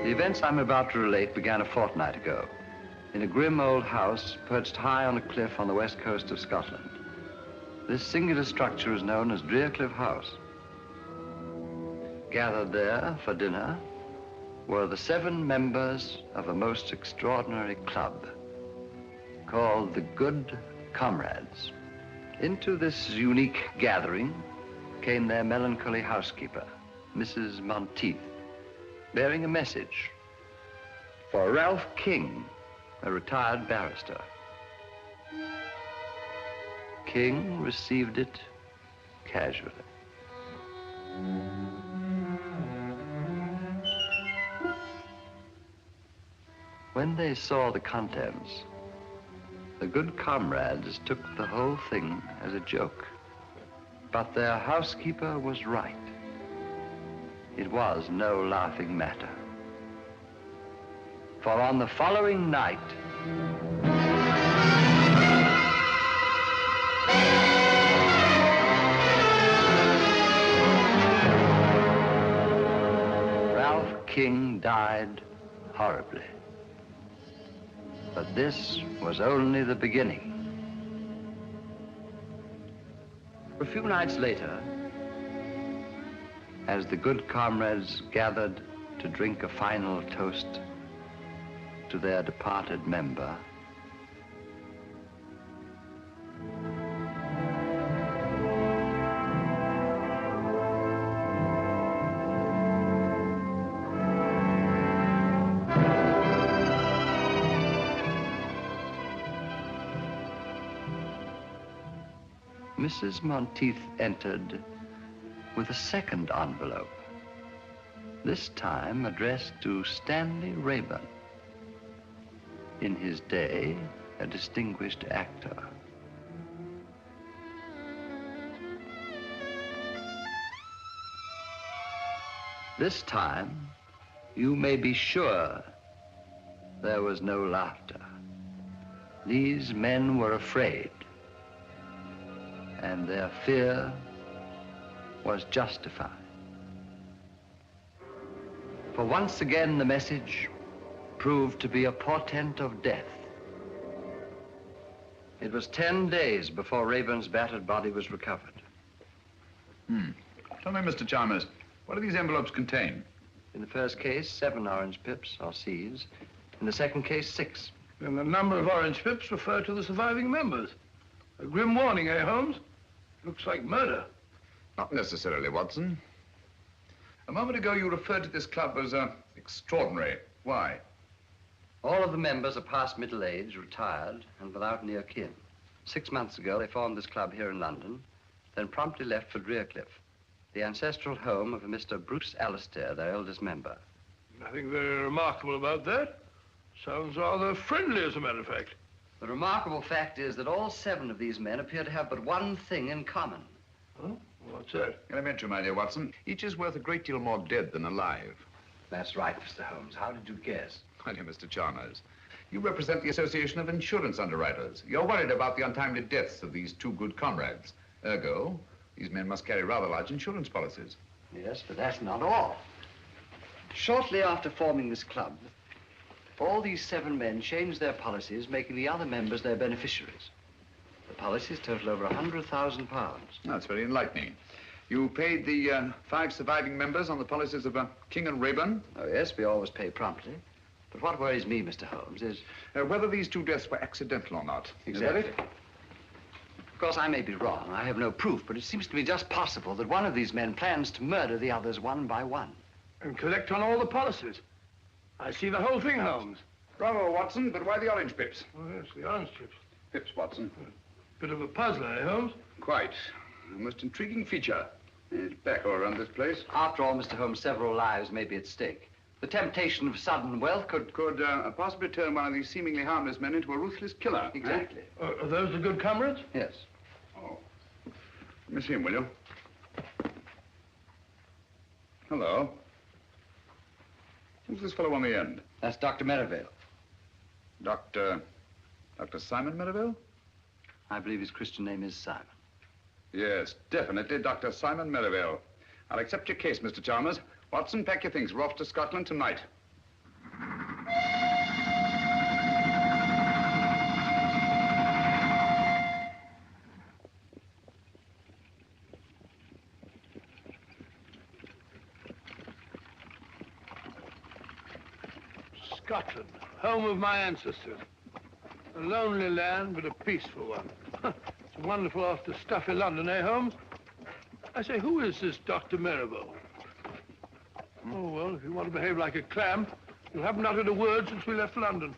The events I'm about to relate began a fortnight ago in a grim old house perched high on a cliff on the west coast of Scotland. This singular structure is known as Cliff House. Gathered there for dinner were the 7 members of a most extraordinary club called the Good Comrades. Into this unique gathering came their melancholy housekeeper, Mrs. Monteith, bearing a message for Ralph King, a retired barrister. King received it casually. When they saw the contents, the Good Comrades took the whole thing as a joke. But their housekeeper was right. It was no laughing matter. For on the following night, Ralph King died horribly. But this was only the beginning. A few nights later, as the Good Comrades gathered to drink a final toast to their departed member, Mrs. Monteith entered with a second envelope, this time addressed to Stanley Rayburn, in his day a distinguished actor. This time, you may be sure there was no laughter. These men were afraid, and their fear was justified. For once again, the message proved to be a portent of death. It was 10 days before Rayburn's battered body was recovered. Tell me, Mr. Chalmers, what do these envelopes contain? In the first case, 7 orange pips, or seeds. In the second case, 6. And the number of orange pips refer to the surviving members. A grim warning, eh, Holmes? Looks like murder. Not necessarily, Watson. A moment ago, you referred to this club as extraordinary. Why? All of the members are past middle age, retired, and without near kin. 6 months ago, they formed this club here in London, then promptly left for Cliff, the ancestral home of a Mr. Bruce Alistair, their eldest member. Nothing very remarkable about that. Sounds rather friendly, as a matter of fact. The remarkable fact is that all 7 of these men appear to have but one thing in common. Huh? What's that? Elementary, my dear Watson. Each is worth a great deal more dead than alive. That's right, Mr. Holmes. How did you guess? My dear Mr. Chalmers, you represent the Association of Insurance Underwriters. You're worried about the untimely deaths of these 2 good comrades. Ergo, these men must carry rather large insurance policies. Yes, but that's not all. Shortly after forming this club, all these 7 men changed their policies, making the other members their beneficiaries. The policies total over £100,000. That's very enlightening. You paid the 5 surviving members on the policies of King and Rayburn? Oh, yes, we always pay promptly. But what worries me, Mr. Holmes, is... whether these 2 deaths were accidental or not. Exactly. Is that it? Of course, I may be wrong. I have no proof, but it seems to me just possible that one of these men plans to murder the others one by one. And collect on all the policies. I see the whole thing, Holmes. Bravo, Watson, but why the orange pips? Oh, yes, the orange pips. Pips, Watson. Bit of a puzzler, eh, Holmes? Quite. A most intriguing feature. It's back all around this place. After all, Mr. Holmes, several lives may be at stake. The temptation of sudden wealth could possibly turn one of these seemingly harmless men into a ruthless killer. Exactly. Are those the good comrades? Yes. Oh. Let me see him, will you? Hello. Who's this fellow on the end? That's Dr. Merivale. Dr. Simon Merivale? I believe his Christian name is Simon. Yes, definitely, Dr. Simon Merivale. I'll accept your case, Mr. Chalmers. Watson, pack your things. We're off to Scotland tonight. Scotland, home of my ancestors. A lonely land, but a peaceful one. It's wonderful after stuffy London, eh, Holmes? I say, who is this Dr. Merivale? Oh, well, if you want to behave like a clam, you haven't uttered a word since we left London.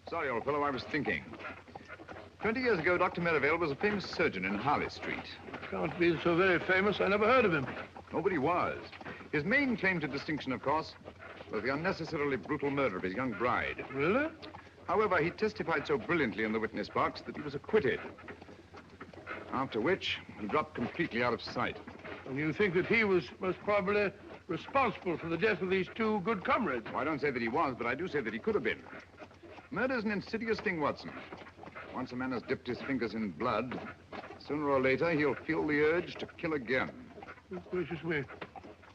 Sorry, old fellow, I was thinking. 20 years ago, Dr. Merivale was a famous surgeon in Harley Street. Can't be so very famous. I never heard of him. Nobody was. His main claim to distinction, of course, was the unnecessarily brutal murder of his young bride. Really? However, he testified so brilliantly in the witness box that he was acquitted. After which, he dropped completely out of sight. And you think that he was most probably responsible for the death of these two good comrades? Well, I don't say that he was, but I do say that he could have been. Murder's an insidious thing, Watson. Once a man has dipped his fingers in blood, sooner or later, he'll feel the urge to kill again. Oh, gracious me.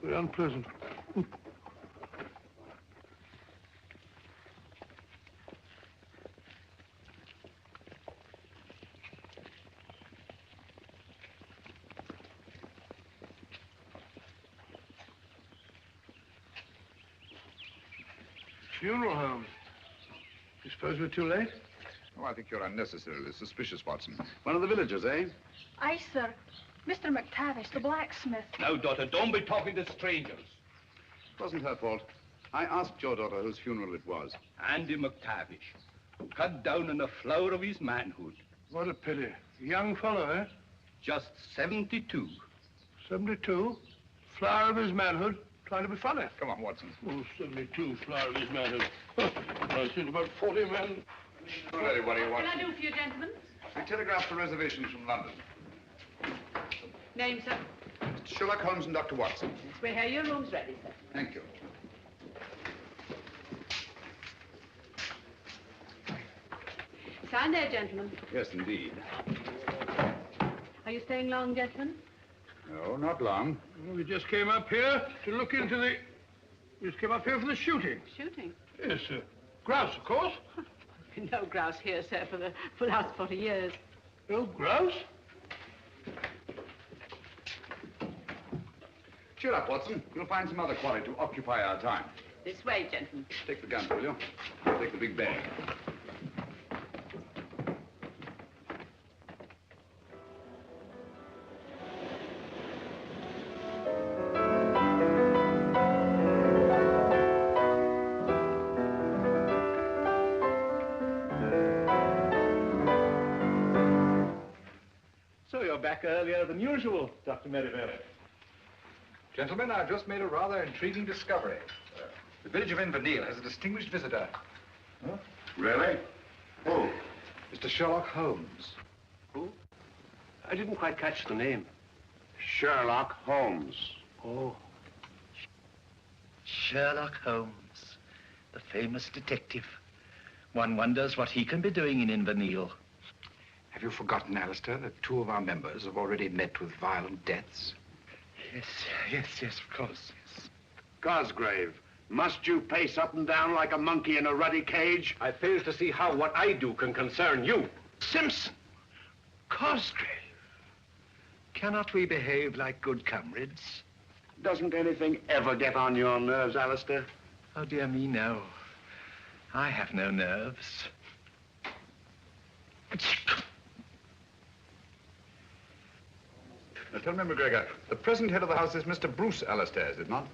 Very unpleasant. Funeral home. You suppose we're too late? Oh, I think you're unnecessarily suspicious, Watson. One of the villagers, eh? Aye, sir. Mr. McTavish, the blacksmith. Now, daughter, don't be talking to strangers. It wasn't her fault. I asked your daughter whose funeral it was. Andy McTavish, cut down in the flower of his manhood. What a pity. A young fellow, eh? Just 72. 72? Flower of his manhood. Trying to be funny. Come on, Watson. Oh, 72, flower of his manhood. I've seen about 40 men. Ready, what do you want? What can I do for you, gentlemen? We telegraphed for reservations from London. Name, sir? Mr. Sherlock Holmes and Dr. Watson. We're here. Your room's ready, sir. Thank you. Sign there, gentlemen. Yes, indeed. Are you staying long, gentlemen? No, not long. Well, we just came up here to look into the... We just came up here for the shooting. Shooting? Yes, sir. Grouse, of course. No grouse here, sir, for the last 40 years. No grouse? Cheer up, Watson. You'll find some other quarry to occupy our time. This way, gentlemen. Take the gun, will you? I'll take the big bag. So you're back earlier than usual, Dr. Merivale. Gentlemen, I've just made a rather intriguing discovery. The village of Inverness has a distinguished visitor. Huh? Really? Who? Mr. Sherlock Holmes. Who? I didn't quite catch the name. Sherlock Holmes. Oh. Sherlock Holmes, the famous detective. One wonders what he can be doing in Inverness. Have you forgotten, Alistair, that two of our members have already met with violent deaths? Yes, of course, yes. Cosgrave, must you pace up and down like a monkey in a ruddy cage? I fail to see how what I do can concern you. Simpson! Cosgrave! Cannot we behave like good comrades? Doesn't anything ever get on your nerves, Alistair? Oh, dear me, no. I have no nerves. Now, tell me, McGregor, the present head of the house is Mr. Bruce Alistair, is it not?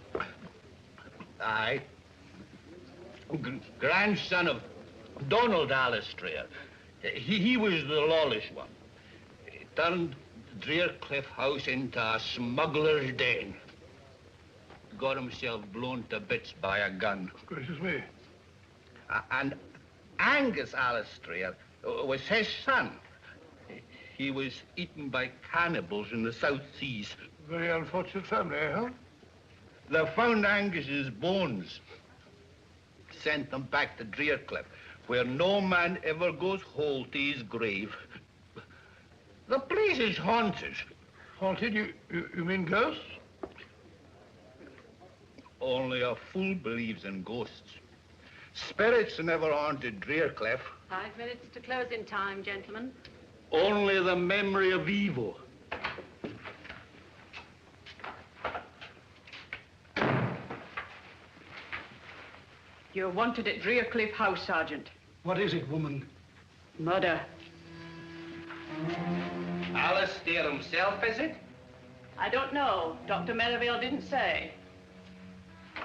Aye. Grandson of Donald Alistair. He was the lawless one. He turned Drearcliff House into a smuggler's den. Got himself blown to bits by a gun. Gracious me. And Angus Alistair was his son. He was eaten by cannibals in the South Seas. Very unfortunate family, eh, huh? They found Angus's bones. Sent them back to Drearcliff, where no man ever goes whole to his grave. The place is haunted. Haunted? You mean ghosts? Only a fool believes in ghosts. Spirits never haunted Drearcliff. 5 minutes to closing time, gentlemen. Only the memory of evil. You're wanted at Drearcliff House, Sergeant. What is it, woman? Murder. Alistair himself, is it? I don't know. Dr. Merivale didn't say.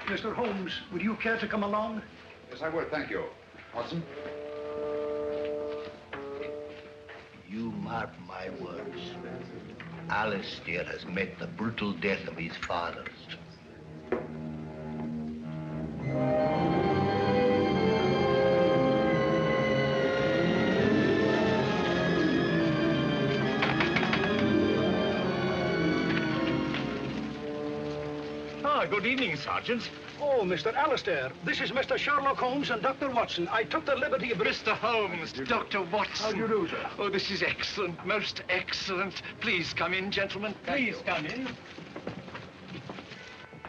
Mr. Holmes, would you care to come along? Yes, I would, thank you. Watson? You mark my words. Alistair has met the brutal death of his fathers. Good evening, Sergeant. Oh, Mr. Alistair, this is Mr. Sherlock Holmes and Dr. Watson. I took the liberty of... Mr. Holmes, Dr. Watson. How do you do, sir? Oh, this is excellent, most excellent. Please come in, gentlemen. Please come in.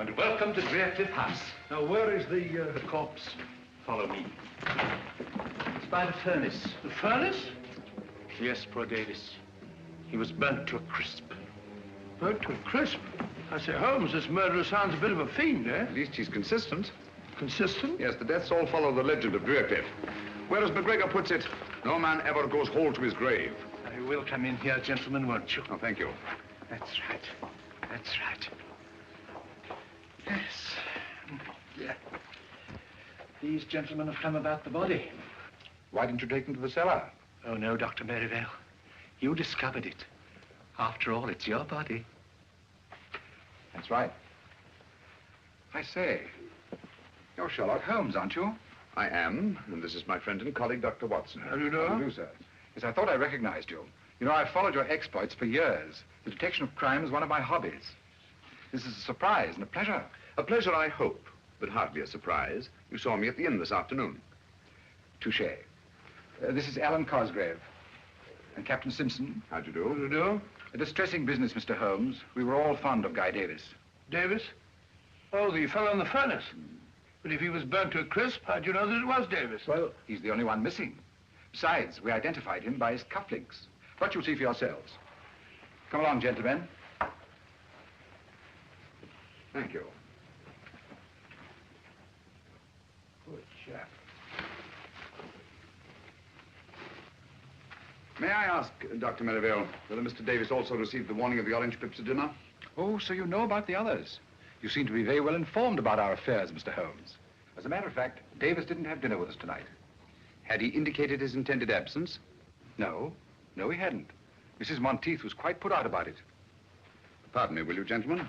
And welcome to Drearcliff House. Now, where is the corpse? Follow me. It's by the furnace. The furnace? Yes, poor Davis. He was burnt to a crisp. Burnt to a crisp? I say, Holmes, this murderer sounds a bit of a fiend, eh? At least he's consistent. Consistent? Yes, the deaths all follow the legend of Drearcliff. Whereas McGregor puts it, no man ever goes whole to his grave. You will come in here, gentlemen, won't you? Oh, thank you. That's right. That's right. Yes. Yeah. These gentlemen have come about the body. Why didn't you take them to the cellar? Oh, no, Dr. Merivale. You discovered it. After all, it's your body. That's right. I say, you're Sherlock Holmes, aren't you? I am, and this is my friend and colleague, Dr. Watson. How do you know? How do you do, sir? Yes, I thought I recognized you. You know, I've followed your exploits for years. The detection of crime is one of my hobbies. This is a surprise and a pleasure. A pleasure, I hope, but hardly a surprise. You saw me at the inn this afternoon. Touché. This is Alan Cosgrave. And Captain Simpson. How'd you do? What do you do? A distressing business, Mr. Holmes. We were all fond of Guy Davis. Davis? Oh, the fellow in the furnace. But if he was burnt to a crisp, how'd you know that it was Davis? Well, he's the only one missing. Besides, we identified him by his cufflinks. But you'll see for yourselves. Come along, gentlemen. Thank you. Good chap. May I ask, Dr. Merivale, whether Mr. Davis also received the warning of the orange pips at dinner? Oh, so you know about the others. You seem to be very well informed about our affairs, Mr. Holmes. As a matter of fact, Davis didn't have dinner with us tonight. Had he indicated his intended absence? No. No, he hadn't. Mrs. Monteith was quite put out about it. Pardon me, will you, gentlemen?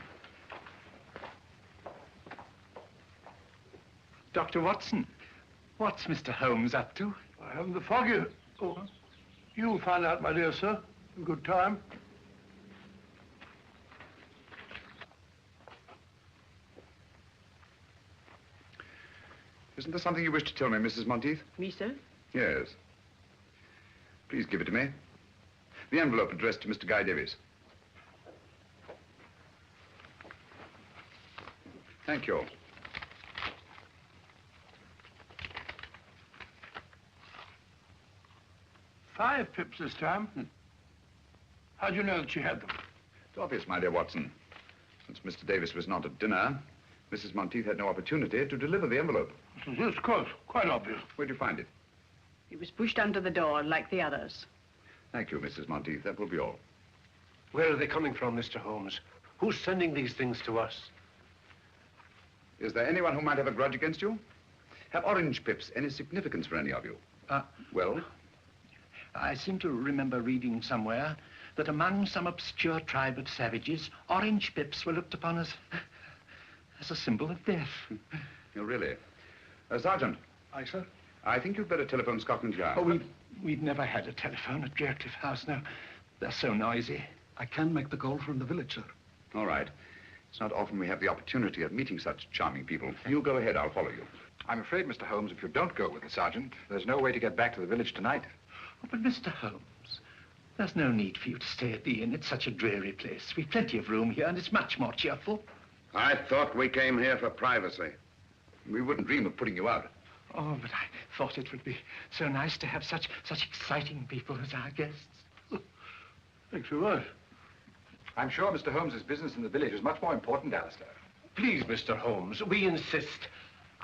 Dr. Watson, what's Mr. Holmes up to? I haven't the foggiest. Oh, you'll find out, my dear sir, in good time. Isn't there something you wish to tell me, Mrs. Monteith? Me, sir? Yes. Please give it to me. The envelope addressed to Mr. Guy Davis. Thank you. Five pips this time. How'd you know that she had them? It's obvious, my dear Watson. Since Mr. Davis was not at dinner, Mrs. Monteith had no opportunity to deliver the envelope. Yes, of course. Quite obvious. Where'd you find it? It was pushed under the door like the others. Thank you, Mrs. Monteith. That will be all. Where are they coming from, Mr. Holmes? Who's sending these things to us? Is there anyone who might have a grudge against you? Have orange pips any significance for any of you? Well? I seem to remember reading somewhere that among some obscure tribe of savages, orange pips were looked upon as a symbol of death. Oh, really? Sergeant. Aye, sir? I think you'd better telephone Scotland Yard. Oh, we've never had a telephone at Drearcliff House now. They're so noisy. I can make the call from the village, sir. All right. It's not often we have the opportunity of meeting such charming people. You go ahead, I'll follow you. I'm afraid, Mr. Holmes, if you don't go with the sergeant, there's no way to get back to the village tonight. Oh, but Mr. Holmes, there's no need for you to stay at the inn. It's such a dreary place. We've plenty of room here, and it's much more cheerful. I thought we came here for privacy. We wouldn't dream of putting you out. Oh, but I thought it would be so nice to have such exciting people as our guests. Thanks very much. I'm sure Mr. Holmes's business in the village is much more important, Alistair. Please, Mr. Holmes, we insist.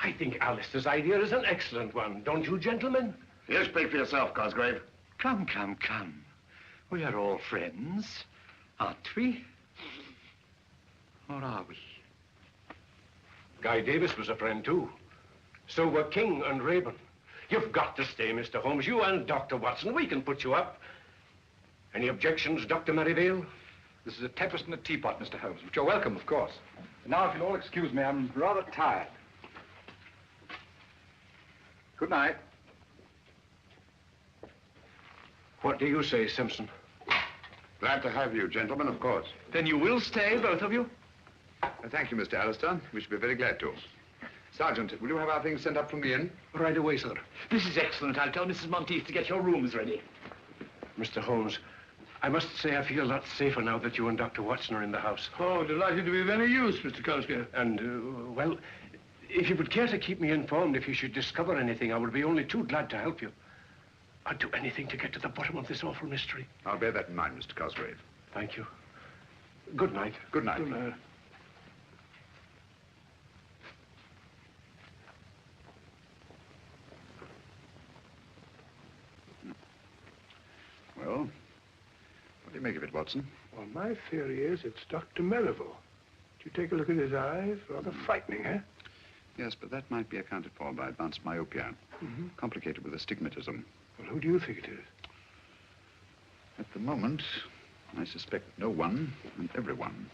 I think Alistair's idea is an excellent one. Don't you, gentlemen? You speak for yourself, Cosgrave. Come, come, come. We are all friends, aren't we? Or are we? Guy Davis was a friend, too. So were King and Rayburn. You've got to stay, Mr. Holmes. You and Dr. Watson. We can put you up. Any objections, Dr. Merivale? This is a tempest in a teapot, Mr. Holmes, but you're welcome, of course. And now, if you'll all excuse me, I'm rather tired. Good night. What do you say, Simpson? Glad to have you, gentlemen, of course. Then you will stay, both of you? Thank you, Mr. Alistair. We should be very glad to. Sergeant, will you have our things sent up from the inn? Right away, sir. This is excellent. I'll tell Mrs. Monteith to get your rooms ready. Mr. Holmes, I must say I feel a lot safer now that you and Dr. Watson are in the house. Oh, delighted to be of any use, Mr. Cosgrave. And, well, if you would care to keep me informed if you should discover anything, I would be only too glad to help you. I'd do anything to get to the bottom of this awful mystery. I'll bear that in mind, Mr. Cosgrave. Thank you. Good night. Good night. Good night. Well, what do you make of it, Watson? Well, my theory is it's Dr. Merivale. Did you take a look at his eyes? Rather frightening, eh? Yes, but that might be accounted for by advanced myopia. Complicated with astigmatism. Well, who do you think it is? At the moment, I suspect no one and everyone.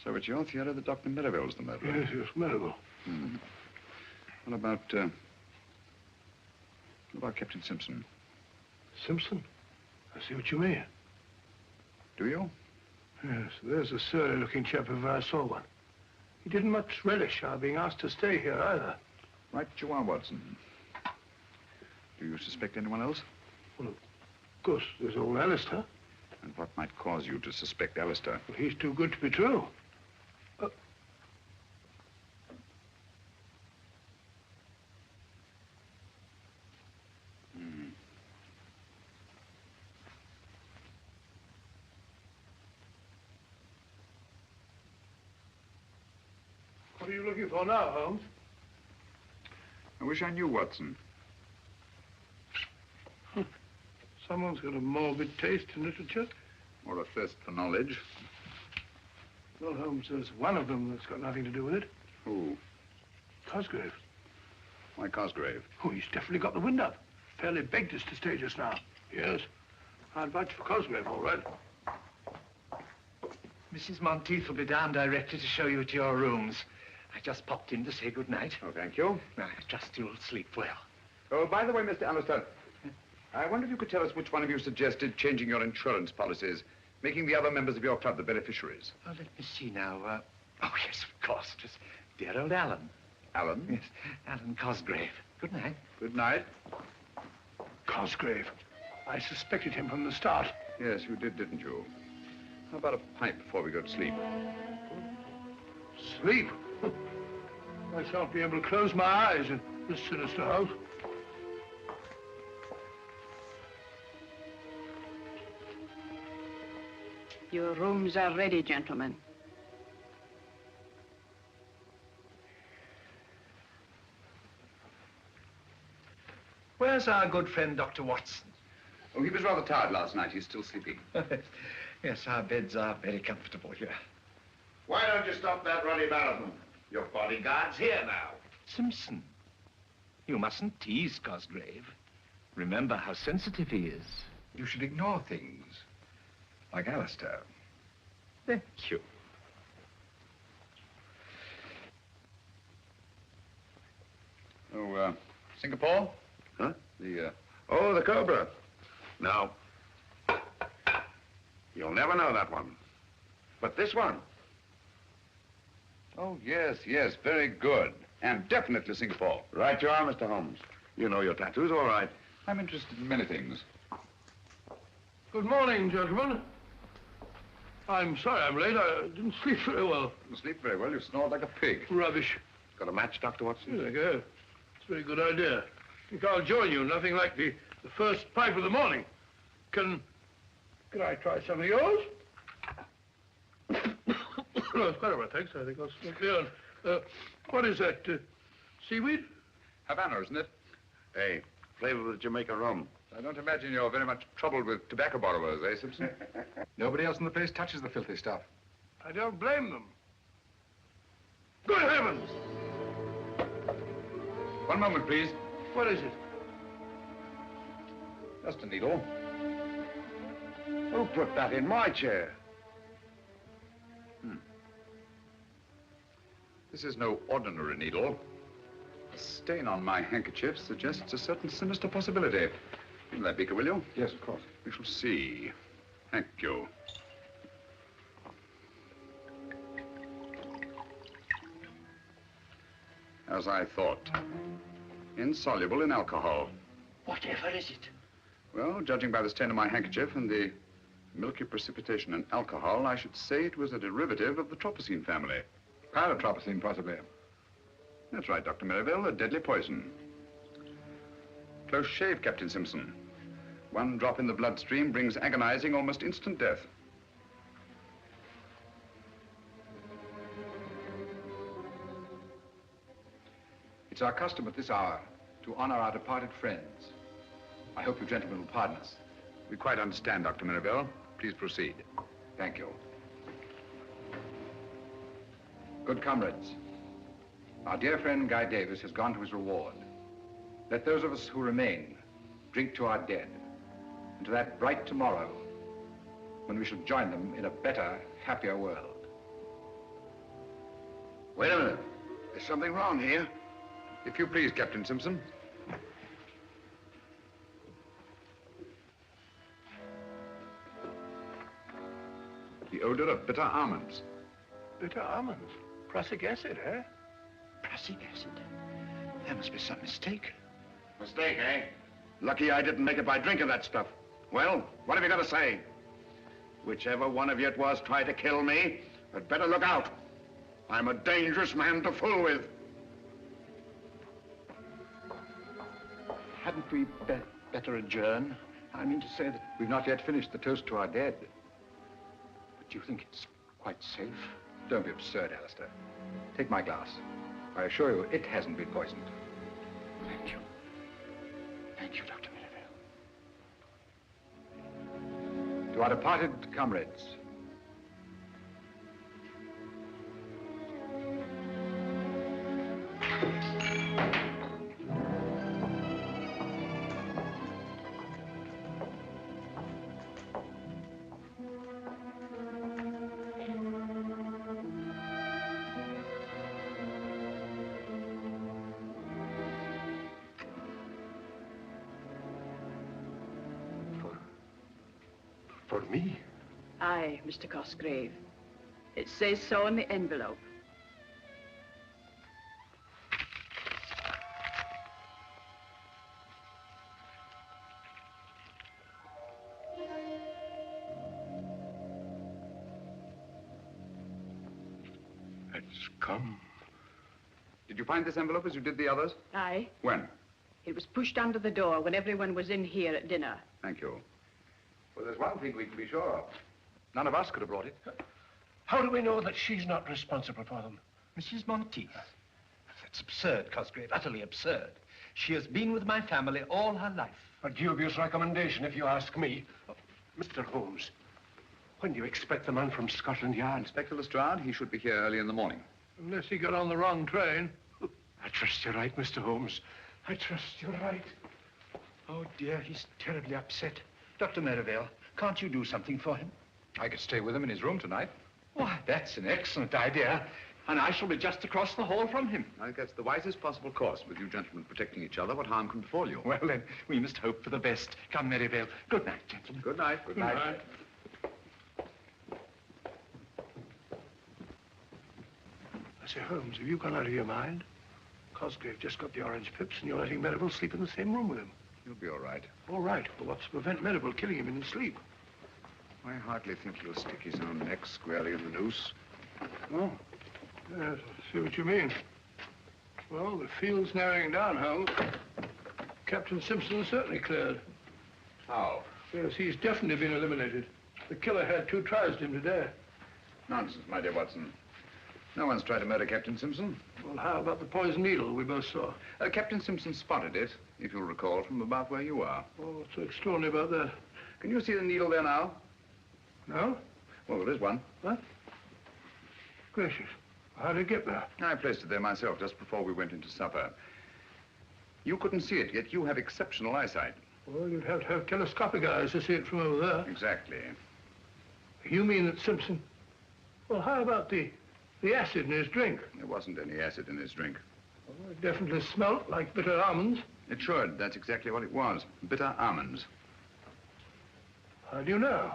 So it's your theory that Dr. Merivale's the murderer? Yes, yes, Merivale. What about Captain Simpson? Simpson? I see what you mean. Do you? Yes, there's a surly-looking chap if I saw one. He didn't much relish our being asked to stay here, either. Right you are, Watson. Do you suspect anyone else? Well, of course, there's old Alistair. And what might cause you to suspect Alistair? Well, he's too good to be true. What are you looking for now, Holmes? I wish I knew, Watson. Someone's got a morbid taste in literature. Or a thirst for knowledge. Well, Holmes, there's one of them that's got nothing to do with it. Who? Cosgrave. Why Cosgrave? Oh, he's definitely got the wind up. Fairly begged us to stay just now. Yes. I'd vouch for Cosgrave, all right. Mrs. Monteith will be down directly to show you to your rooms. I just popped in to say good night. Oh, thank you. I trust you'll sleep well. Oh, by the way, Mr. Alistair, I wonder if you could tell us which one of you suggested changing your insurance policies, making the other members of your club the beneficiaries. Oh, let me see now. Oh, yes, of course. It was dear old Alan. Alan? Yes, Alan Cosgrave. Good night. Good night. Cosgrave. I suspected him from the start. Yes, you did, didn't you? How about a pipe before we go to sleep? Sleep? I shan't be able to close my eyes in this sinister house. Your rooms are ready, gentlemen. Where's our good friend, Dr. Watson? Oh, he was rather tired last night. He's still sleeping. Yes, our beds are very comfortable here. Why don't you stop that ruddy marathon? Your bodyguard's here now. Simpson, you mustn't tease Cosgrave. Remember how sensitive he is. You should ignore things. Like Alistair. Thank you. Oh, Singapore? Huh? Oh, the Cobra. No. You'll never know that one. But this one. Oh, yes, yes, very good. And definitely Singapore. Right you are, Mr. Holmes. You know your tattoos, all right. I'm interested in many things. Good morning, gentlemen. I'm sorry I'm late. I didn't sleep very well. You sleep very well. You snore like a pig. Rubbish. Got a match, Dr. Watson? Here I go. It's a very good idea. I think I'll join you. Nothing like the first pipe of the morning. Can I try some of yours? No, it's quite all right, thanks. I think I'll smoke my own. What is that? Seaweed? Havana, isn't it? Hey, flavor of the Jamaica rum. I don't imagine you're very much troubled with tobacco borrowers, eh, Simpson? Nobody else in the place touches the filthy stuff. I don't blame them. Good heavens! One moment, please. What is it? Just a needle. Who put that in my chair? This is no ordinary needle. A stain on my handkerchief suggests a certain sinister possibility. Give me that beaker, will you? Yes, of course. We shall see. Thank you. As I thought. Insoluble in alcohol. Whatever is it? Well, judging by the stain on my handkerchief and the milky precipitation in alcohol, I should say it was a derivative of the tropicine family. Pyrotropicine, possibly. That's right, Dr. Merivale, a deadly poison. Close shave, Captain Simpson. One drop in the bloodstream brings agonizing, almost instant death. It's our custom at this hour to honor our departed friends. I hope you gentlemen will pardon us. We quite understand, Dr. Merivale. Please proceed. Thank you. Good comrades, our dear friend Guy Davis has gone to his reward. Let those of us who remain drink to our dead and to that bright tomorrow when we shall join them in a better, happier world. Wait a minute. There's something wrong here. If you please, Captain Simpson. The odor of bitter almonds. Bitter almonds. Prussic acid, eh? Prussic acid? There must be some mistake. Mistake, eh? Lucky I didn't make it by drinking that stuff. Well, what have you got to say? Whichever one of you it was tried to kill me, had better look out. I'm a dangerous man to fool with. Hadn't we better adjourn? I mean to say that... We've not yet finished the toast to our dead. But you think it's quite safe? Don't be absurd, Alistair. Take my glass. I assure you, it hasn't been poisoned. Thank you. Thank you, Dr. Merivale. To our departed comrades, For me? Aye, Mr. Cosgrave. It says so in the envelope. It's come. Did you find this envelope as you did the others? Aye. When? It was pushed under the door when everyone was in here at dinner. Thank you. Well, there's one thing we can be sure of. None of us could have brought it. How do we know that she's not responsible for them? Mrs. Monteith. That's absurd, Cosgrave, utterly absurd. She has been with my family all her life. A dubious recommendation, if you ask me. Mr. Holmes, when do you expect the man from Scotland Yard? Inspector Lestrade, he should be here early in the morning. Unless he got on the wrong train. I trust you're right, Mr. Holmes. I trust you're right. Oh, dear, he's terribly upset. Dr. Merivale, can't you do something for him? I could stay with him in his room tonight. Why, that's an excellent idea. And I shall be just across the hall from him. I think that's the wisest possible course. With you gentlemen protecting each other, what harm can befall you? Well, then, we must hope for the best. Come, Merivale. Good night, gentlemen. Good night. Good night. I say, Holmes, have you gone out of your mind? Cosgrave just got the orange pips, and you're letting Merivale sleep in the same room with him. You'll be all right. All right. Well, what's to prevent Merivale killing him in his sleep? I hardly think he'll stick his own neck squarely in the noose. Oh. Yes, I see what you mean. Well, the field's narrowing down, Holmes. Captain Simpson is certainly cleared. How? Yes, he's definitely been eliminated. The killer had 2 tries to him today. Nonsense, my dear Watson. No one's tried to murder Captain Simpson. Well, how about the poison needle we both saw? Captain Simpson spotted it, if you'll recall, from about where you are. Oh, what's so extraordinary about that? Can you see the needle there now? No? Well, there is one. What? Gracious. How did it get there? I placed it there myself just before we went into supper. You couldn't see it, yet you have exceptional eyesight. Well, you'd have to have telescopic eyes to see it from over there. Exactly. You mean that Simpson... Well, how about the acid in his drink? There wasn't any acid in his drink. Well, it definitely smelt like bitter almonds. It should. That's exactly what it was. Bitter almonds. How do you know?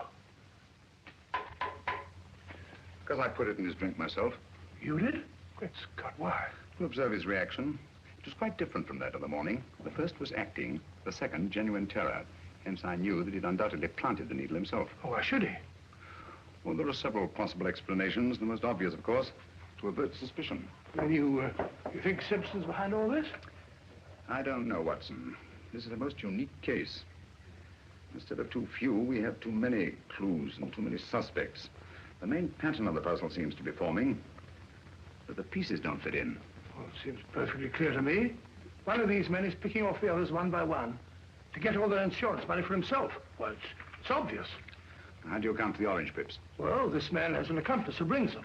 Because I put it in his drink myself. You did? Great Scott, why? To observe his reaction. It was quite different from that of the morning. The first was acting, the second genuine terror. Hence I knew that he'd undoubtedly planted the needle himself. Oh, why should he? Well, there are several possible explanations. The most obvious, of course, to avert suspicion. And you think Simpson's behind all this? I don't know, Watson. This is a most unique case. Instead of too few, we have too many clues and too many suspects. The main pattern of the puzzle seems to be forming, but the pieces don't fit in. Well, it seems perfectly clear to me. One of these men is picking off the others one by one to get all their insurance money for himself. Well, it's obvious. How do you account for the orange pips? Well, this man has an accomplice who brings them.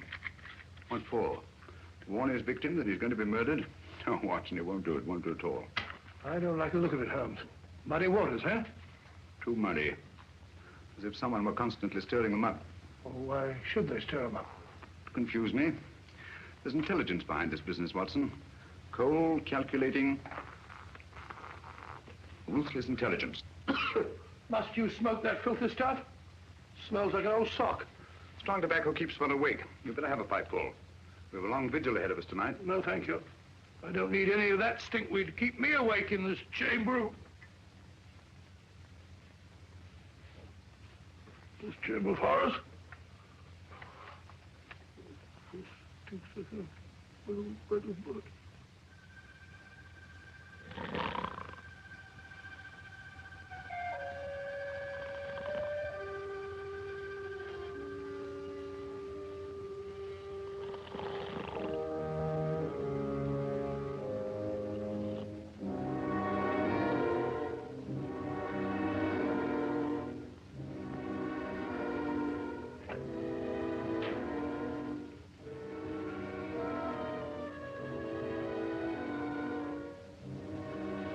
What for? To warn his victim that he's going to be murdered? Oh, Watson, it won't do it. Won't do it at all. I don't like the look of it, Holmes. Muddy waters, huh? Too muddy. As if someone were constantly stirring them up. Well, why should they stir them up? To confuse me. There's intelligence behind this business, Watson. Cold, calculating, ruthless intelligence. Must you smoke that filthy stuff? Smells like an old sock. Strong tobacco keeps one awake. You'd better have a pipeful. We have a long vigil ahead of us tonight. No, thank you. I don't need any of that stinkweed to keep me awake in this chamber. This chamber of horrors. Stinks like a little breadless bullet.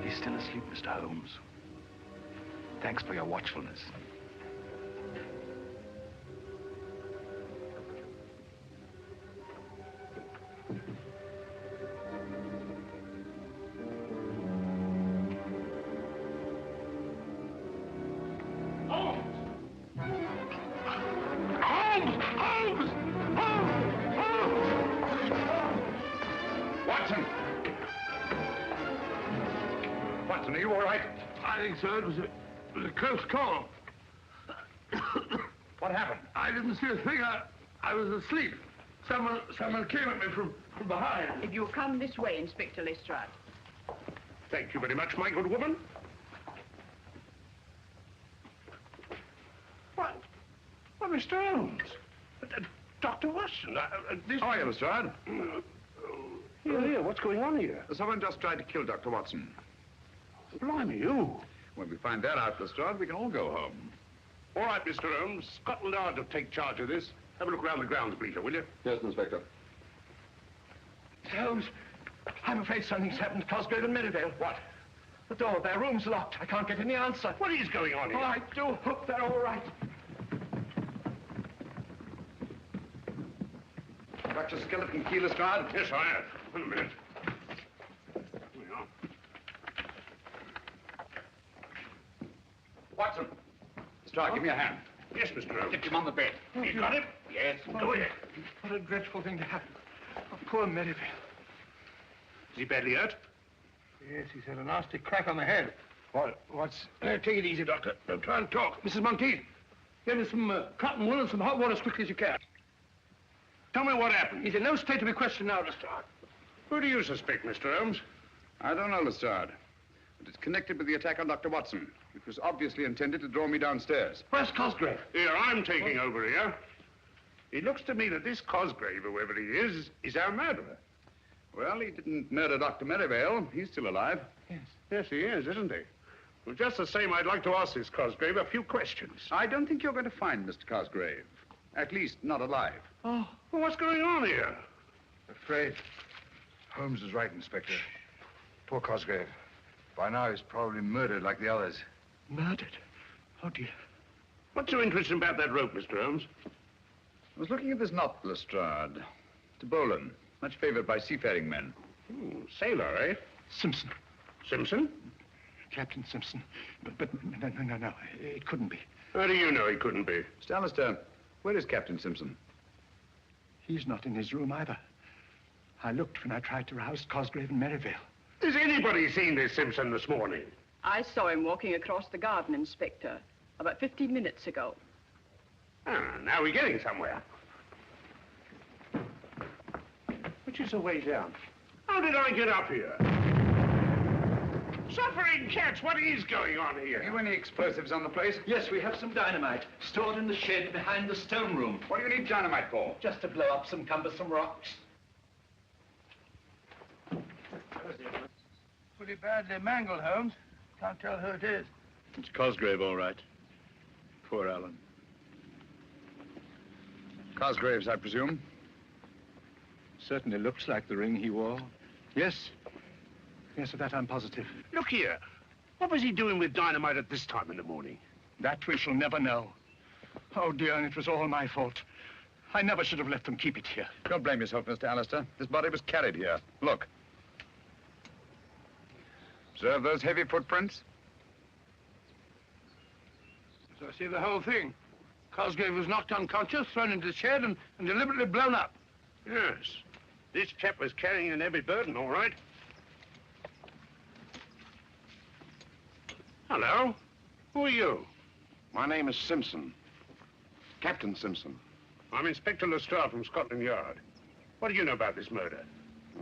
He's still asleep, Mr. Holmes. Thanks for your watchfulness. Watson, are you all right? I think so. It was a close call. What happened? I didn't see a thing. I was asleep. Someone came at me from behind. If you'll come this way, Inspector Lestrade. Thank you very much, my good woman. What? Well, Mr. Holmes. Dr. Watson, this... How are you, Lestrade? Here, what's going on here? Someone just tried to kill Dr. Watson. Blimey, you. When we find that out, Lestrade, we can all go home. All right, Mr. Holmes. Scotland Yard will take charge of this. Have a look around the grounds, Bleeter, will you? Yes, Inspector. Holmes, I'm afraid something's happened to Cosgrave and Merivale. What? The door of their room's locked. I can't get any answer. What is going on here? Oh, I do hope they're all right. Got your skeleton key, Lestrade? Yes, I have. Wait a minute. Here we are. Watson. Lestrade, give me a hand. Yes, Mr. Holmes. Get him on the bed. You got him? Yes, go ahead. What a dreadful thing to happen. Oh, poor Merivale. Is he badly hurt? Yes, he's had a nasty crack on the head. What's... Take it easy, Doctor. Don't try and talk. Mrs. Monteith, get me some cotton wool and some hot water as quickly as you can. Tell me what happened. He's in no state to be questioned now, Lestrade. Who do you suspect, Mr. Holmes? I don't know, Lestrade. But it's connected with the attack on Dr. Watson, which was obviously intended to draw me downstairs. Where's Cosgrave? Here, I'm taking over here. It looks to me that this Cosgrave, whoever he is our murderer. Well, he didn't murder Dr. Merivale. He's still alive. Yes. Yes, he is, isn't he? Well, just the same, I'd like to ask this Cosgrave a few questions. I don't think you're going to find Mr. Cosgrave. At least, not alive. Oh, well, what's going on here? Afraid. Holmes is right, Inspector. Poor Cosgrave. By now, he's probably murdered like the others. Murdered? Oh, dear. What's so interesting about that rope, Mr. Holmes? I was looking at this knot, Lestrade. It's a bowline, much favored by seafaring men. Sailor, eh? Simpson. Simpson? Captain Simpson. But no. It couldn't be. How do you know he couldn't be? Mr. Alistair, where is Captain Simpson? He's not in his room either. I looked when I tried to rouse Cosgrave and Merivale. Has anybody seen this Simpson this morning? I saw him walking across the garden, Inspector, about 15 minutes ago. Ah, now we're getting somewhere. Which is the way down? How did I get up here? Suffering cats, what is going on here? Have you any explosives on the place? Yes, we have some dynamite stored in the shed behind the stone room. What do you need dynamite for? Just to blow up some cumbersome rocks. Pretty badly mangled, Holmes. Can't tell who it is. It's Cosgrave, all right. Poor Alan. Cosgrave's, I presume? Certainly looks like the ring he wore. Yes. Yes, of that I'm positive. Look here. What was he doing with dynamite at this time in the morning? That we shall never know. Oh, dear, and it was all my fault. I never should have let them keep it here. Don't blame yourself, Mr. Alistair. This body was carried here. Look. Observe those heavy footprints? So I see the whole thing. Cosgrave was knocked unconscious, thrown into the shed, and deliberately blown up. Yes. This chap was carrying an heavy burden, all right. Hello. Who are you? My name is Simpson. Captain Simpson. I'm Inspector Lestrade from Scotland Yard. What do you know about this murder?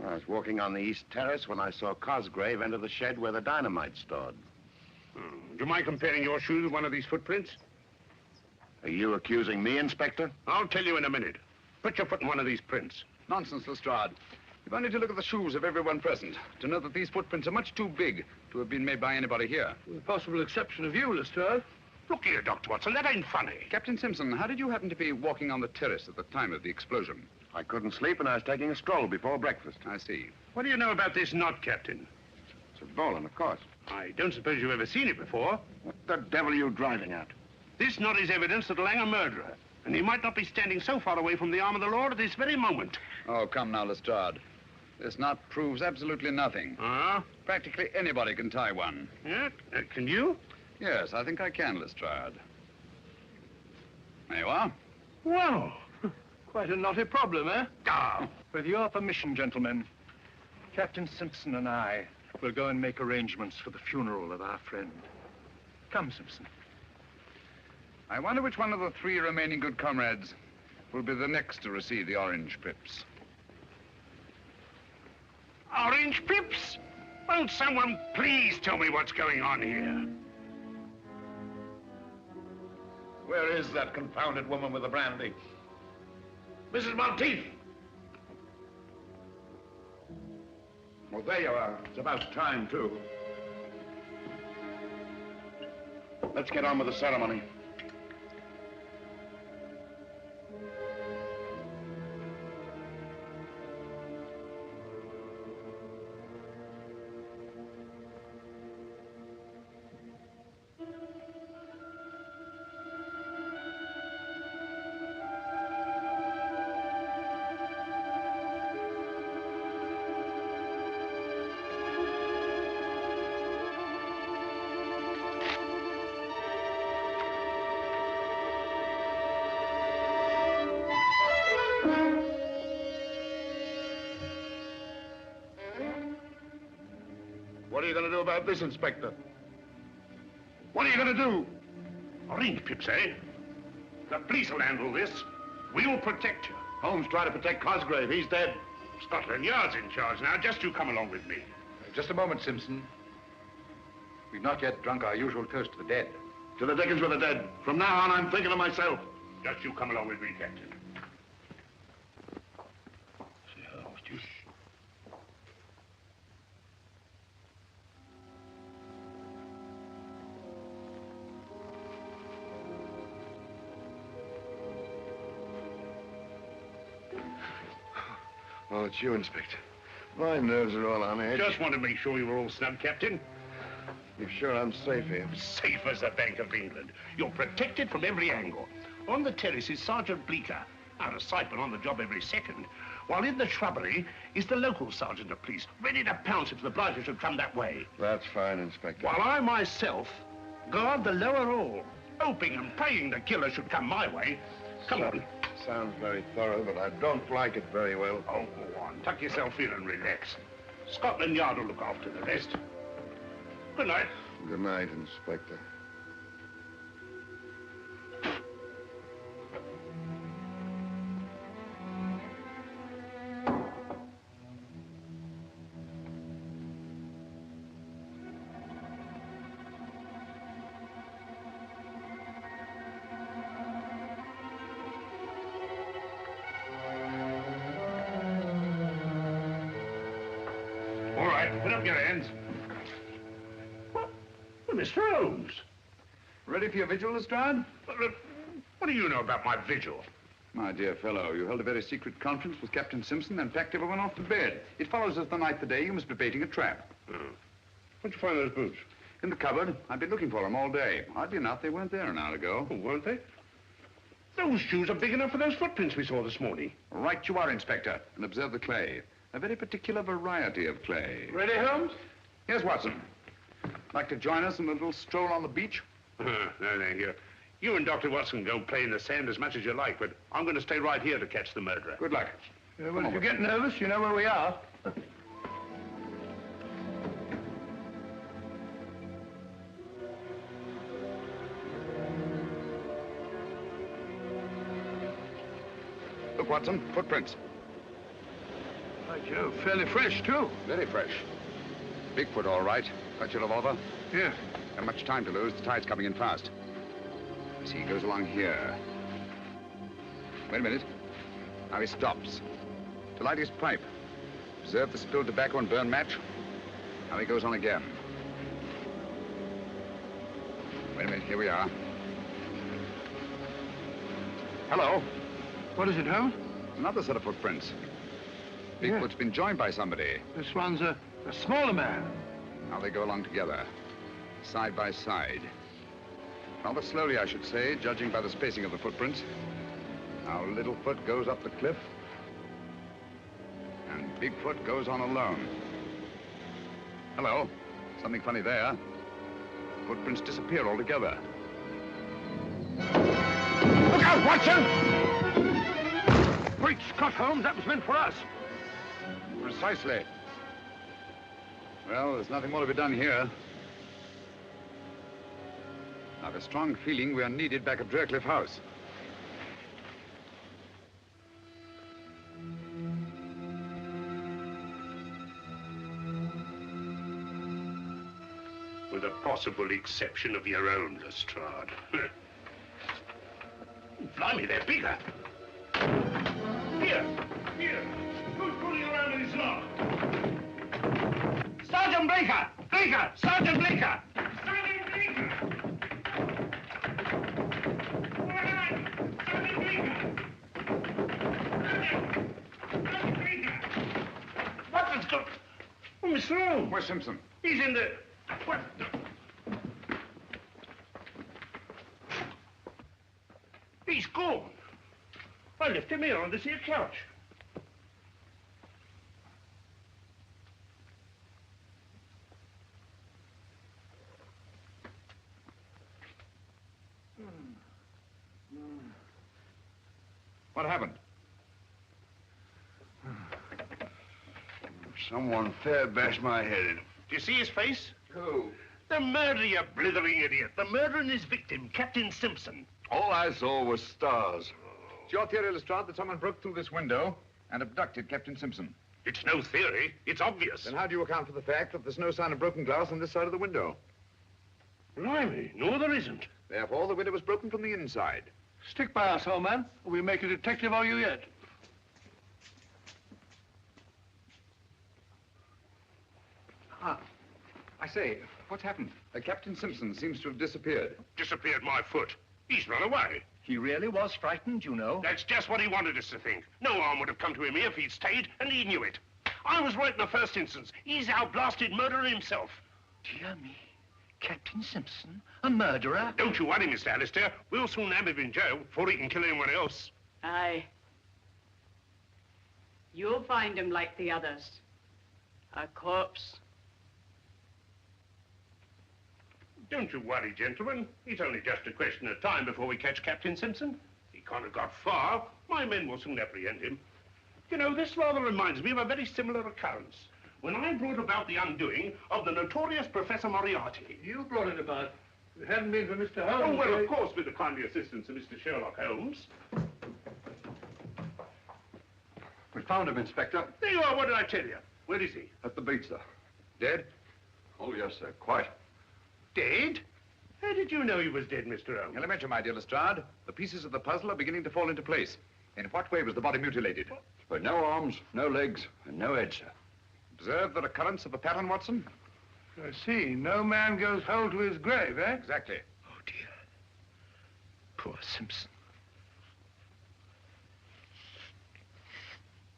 I was walking on the east terrace when I saw Cosgrave enter the shed where the dynamite's stored. Do you mind comparing your shoes with one of these footprints? Are you accusing me, Inspector? I'll tell you in a minute. Put your foot in one of these prints. Nonsense, Lestrade. You've only to look at the shoes of everyone present to know that these footprints are much too big to have been made by anybody here. With the possible exception of you, Lestrade. Look here, Dr. Watson, that ain't funny. Captain Simpson, how did you happen to be walking on the terrace at the time of the explosion? I couldn't sleep and I was taking a stroll before breakfast. I see. What do you know about this knot, Captain? It's a bowline, of course. I don't suppose you've ever seen it before. What the devil are you driving at? This knot is evidence that Lang a murderer, and he might not be standing so far away from the arm of the law at this very moment. Oh, come now, Lestrade. This knot proves absolutely nothing. Ah? Practically anybody can tie one. Yeah? Can you? Yes, I think I can, Lestrade. There you are. Well, quite a knotty problem, eh? Ah. With your permission, gentlemen, Captain Simpson and I will go and make arrangements for the funeral of our friend. Come, Simpson. I wonder which one of the three remaining good comrades will be the next to receive the orange pips. Orange pips? Won't someone please tell me what's going on here? Where is that confounded woman with the brandy? Mrs. Monteith! Well, there you are. It's about time, too. Let's get on with the ceremony. What are you going to do about this, Inspector? What are you going to do? Orange pips, eh? The police will handle this. We'll protect you. Holmes tried to protect Cosgrave. He's dead. Scotland Yard's in charge now. Just you come along with me. Just a moment, Simpson. We've not yet drunk our usual toast to the dead. To the dickens with the dead. From now on, I'm thinking of myself. Just you come along with me, Captain. Oh, it's you, Inspector. My nerves are all on edge. Just want to make sure you were all snug, Captain. You sure I'm safe here? Safe as the Bank of England. You're protected from every angle. On the terrace is Sergeant Bleecker, out of sight but on the job every second. While in the shrubbery is the local sergeant of police, ready to pounce if the blighter should come that way. That's fine, Inspector. While I myself guard the lower hall, hoping and praying the killer should come my way. Come on. Sounds very thorough, but I don't like it very well. Oh, go on. Tuck yourself in and relax. Scotland Yard will look after the rest. Good night. Good night, Inspector. All right, put up your hands. Mr. Holmes. Ready for your vigil, Lestrade? What do you know about my vigil? My dear fellow, you held a very secret conference with Captain Simpson and packed everyone off to bed. It follows as the night the day you must be baiting a trap. Where'd you find those boots? In the cupboard. I've been looking for them all day. Oddly enough, they weren't there an hour ago. Oh, weren't they? Those shoes are big enough for those footprints we saw this morning. Right you are, Inspector. And observe the clay. A very particular variety of clay. Ready, Holmes? Yes, Watson. Like to join us in a little stroll on the beach? No, thank you. You and Dr. Watson go play in the sand as much as you like, but I'm going to stay right here to catch the murderer. Good luck. Well, if you get nervous, you know where we are. Look, Watson, footprints. By Jove, fairly fresh, too. Very fresh. Bigfoot, all right. Got your revolver? Yeah. Not much time to lose. The tide's coming in fast. I see he goes along here. Wait a minute. Now he stops. To light his pipe. Observe the spilled tobacco and burn match. Now he goes on again. Wait a minute. Here we are. Hello. What is it, Holmes? Another set of footprints. Bigfoot's been joined by somebody. This one's a smaller man. Now they go along together, side by side. Rather slowly, I should say, judging by the spacing of the footprints. Now Littlefoot goes up the cliff, and Bigfoot goes on alone. Hello. Something funny there. Footprints disappear altogether. Look out, Watson! Great Scott, Holmes, that was meant for us. Precisely. Well, there's nothing more to be done here. I have a strong feeling we are needed back at Draycliff House. With a possible exception of your own, Lestrade. Blimey, they're bigger. Here. Who's pulling around in this lock? Sergeant Bleecker! Sergeant Bleecker! Sergeant Bleecker! Sergeant Bleecker! Sergeant Bleecker! What has got... Oh, Mr. Holmes. Where's Simpson? He's in the... What? He's gone. I left him here on this here couch. What happened? Someone fair bashed my head in. Do you see his face? Who? The murderer, you blithering idiot. The murderer and his victim, Captain Simpson. All I saw was stars. It's your theory, Lestrade, that someone broke through this window and abducted Captain Simpson. It's no theory. It's obvious. Then how do you account for the fact that there's no sign of broken glass on this side of the window? Blimey, no, there isn't. Therefore, the window was broken from the inside. Stick by us, old man. We'll make a detective of you yet. I say, what's happened? Captain Simpson seems to have disappeared. Disappeared my foot. He's run away. He really was frightened, you know. That's just what he wanted us to think. No harm would have come to him here if he'd stayed, and he knew it. I was right in the first instance. He's our blasted murderer himself. Dear me. Captain Simpson, a murderer? Don't you worry, Mr. Alistair. We'll soon have him in jail before he can kill anyone else. Aye. You'll find him like the others. A corpse. Don't you worry, gentlemen. It's only just a question of time before we catch Captain Simpson. He can't have got far. My men will soon apprehend him. You know, this rather reminds me of a very similar occurrence. When I brought about the undoing of the notorious Professor Moriarty. You brought it about. If it hadn't been for Mr. Holmes... Oh, well, of course, with the kindly assistance of Mr. Sherlock Holmes. We found him, Inspector. There you are. What did I tell you? Where is he? At the beach, sir. Dead? Oh, yes, sir. Quite. Dead? How did you know he was dead, Mr. Holmes? Elementary, my dear Lestrade. The pieces of the puzzle are beginning to fall into place. In what way was the body mutilated? With no arms, no legs, and no head, sir. Observe the recurrence of the pattern, Watson? I see. No man goes whole to his grave, eh? Exactly. Oh, dear. Poor Simpson.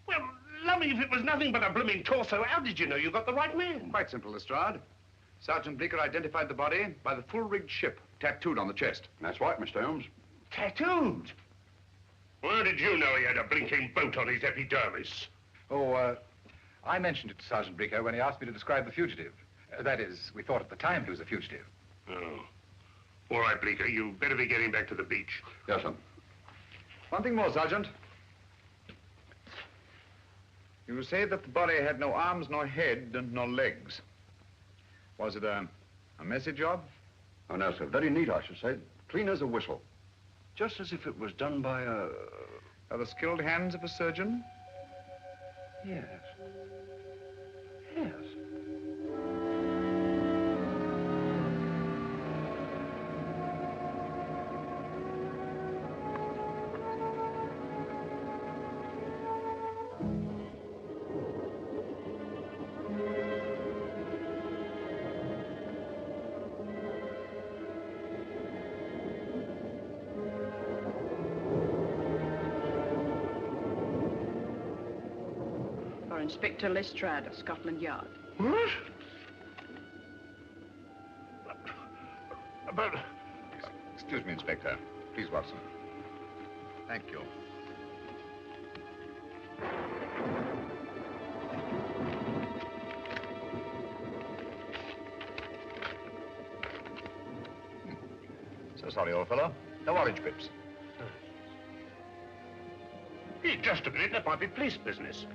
Well, lummy, if it was nothing but a blooming torso, how did you know you got the right man? Quite simple, Lestrade. Sergeant Bleecker identified the body by the full-rigged ship tattooed on the chest. That's right, Mr. Holmes. Tattooed? Where did you know he had a blinking boat on his epidermis? Oh, I mentioned it to Sergeant Bleecker when he asked me to describe the fugitive. That is, we thought at the time he was a fugitive. Oh. All right, Bleecker, you better be getting back to the beach. Yes, sir. One thing more, Sergeant. You say that the body had no arms, nor head, and no legs. Was it a messy job? Oh, no, sir. Very neat, I should say. Clean as a whistle. Just as if it was done by a... By the skilled hands of a surgeon? Yes. Yes. Inspector Lestrade of Scotland Yard. What? But... Excuse me, Inspector. Please, Watson. Thank you. So sorry, old fellow. No orange pips. Hey, just a minute. That might be police business.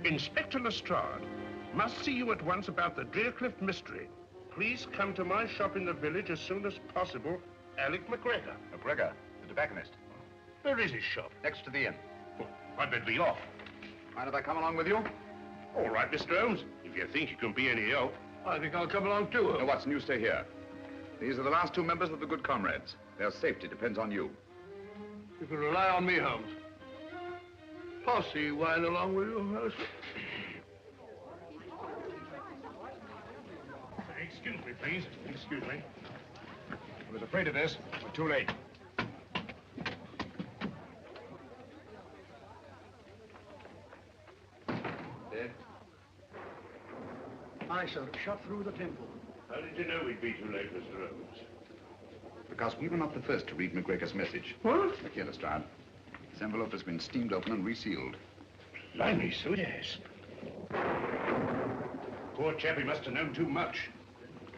Inspector Lestrade must see you at once about the Drearcliff mystery. Please come to my shop in the village as soon as possible. Alec McGregor. McGregor, the tobacconist. Where is his shop? Next to the inn. Oh, I'd better be off. Mind if I come along with you? All right, Mr. Holmes. If you think you can be any help. I think I'll come along too. No, Watson, you stay here. These are the last two members of the Good Comrades. Their safety depends on you. You can rely on me, Holmes. Posse wine along with you, Alistair? Excuse me, please. Excuse me. I was afraid of this. We're too late. Dead? Aye, sir. Shot through the temple. How did you know we'd be too late, Mr. Holmes? Because we were not the first to read McGregor's message. What? Look here, Lestrade. This envelope has been steamed open and resealed. Blimey, so yes. Poor chappie must have known too much.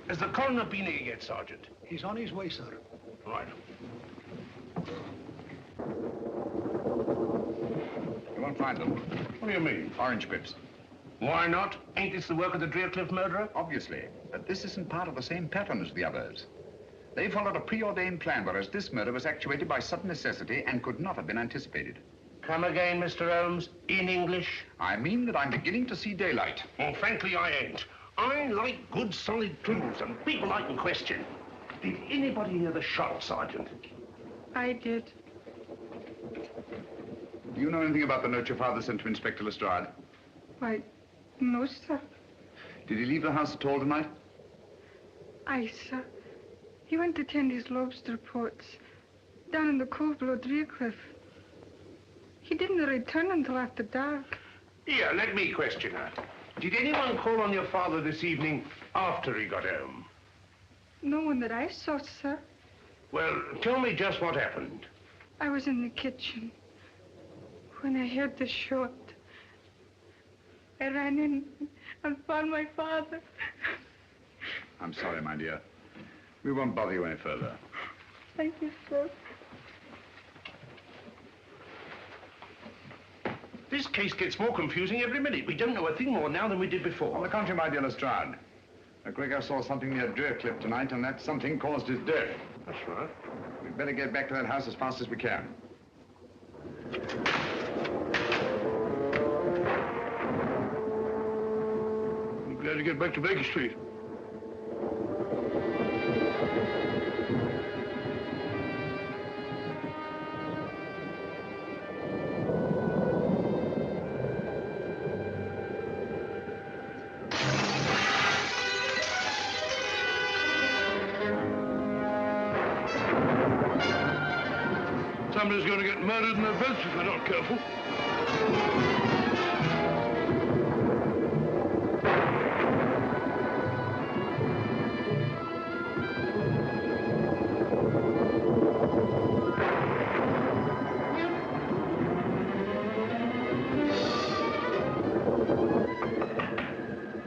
Has the coroner been here yet, Sergeant? He's on his way, sir. Right. You won't find them. What do you mean? Orange pips. Why not? Ain't this the work of the Drearcliff murderer? Obviously. But this isn't part of the same pattern as the others. They followed a preordained plan, whereas this murder was actuated by sudden necessity and could not have been anticipated. Come again, Mr. Holmes, in English. I mean that I'm beginning to see daylight. Well, frankly, I ain't. I like good, solid clues and people I can question. Did anybody hear the shot, Sergeant? I did. Do you know anything about the note your father sent to Inspector Lestrade? Why, no, sir. Did he leave the house at all tonight? Aye, sir. He went to tend his lobster pots down in the cove below Driercliff. He didn't return until after dark. Here, let me question her. Did anyone call on your father this evening after he got home? No one that I saw, sir. Well, tell me just what happened. I was in the kitchen when I heard the shot. I ran in and found my father. I'm sorry, my dear. We won't bother you any further. Thank you, sir. This case gets more confusing every minute. We don't know a thing more now than we did before. On the contrary, my dear Lestrade. McGregor saw something near Driercliff tonight, and that something caused his death. That's right. We'd better get back to that house as fast as we can. I'm glad to get back to Baker Street. Somebody's going to get murdered in their beds if they're not careful.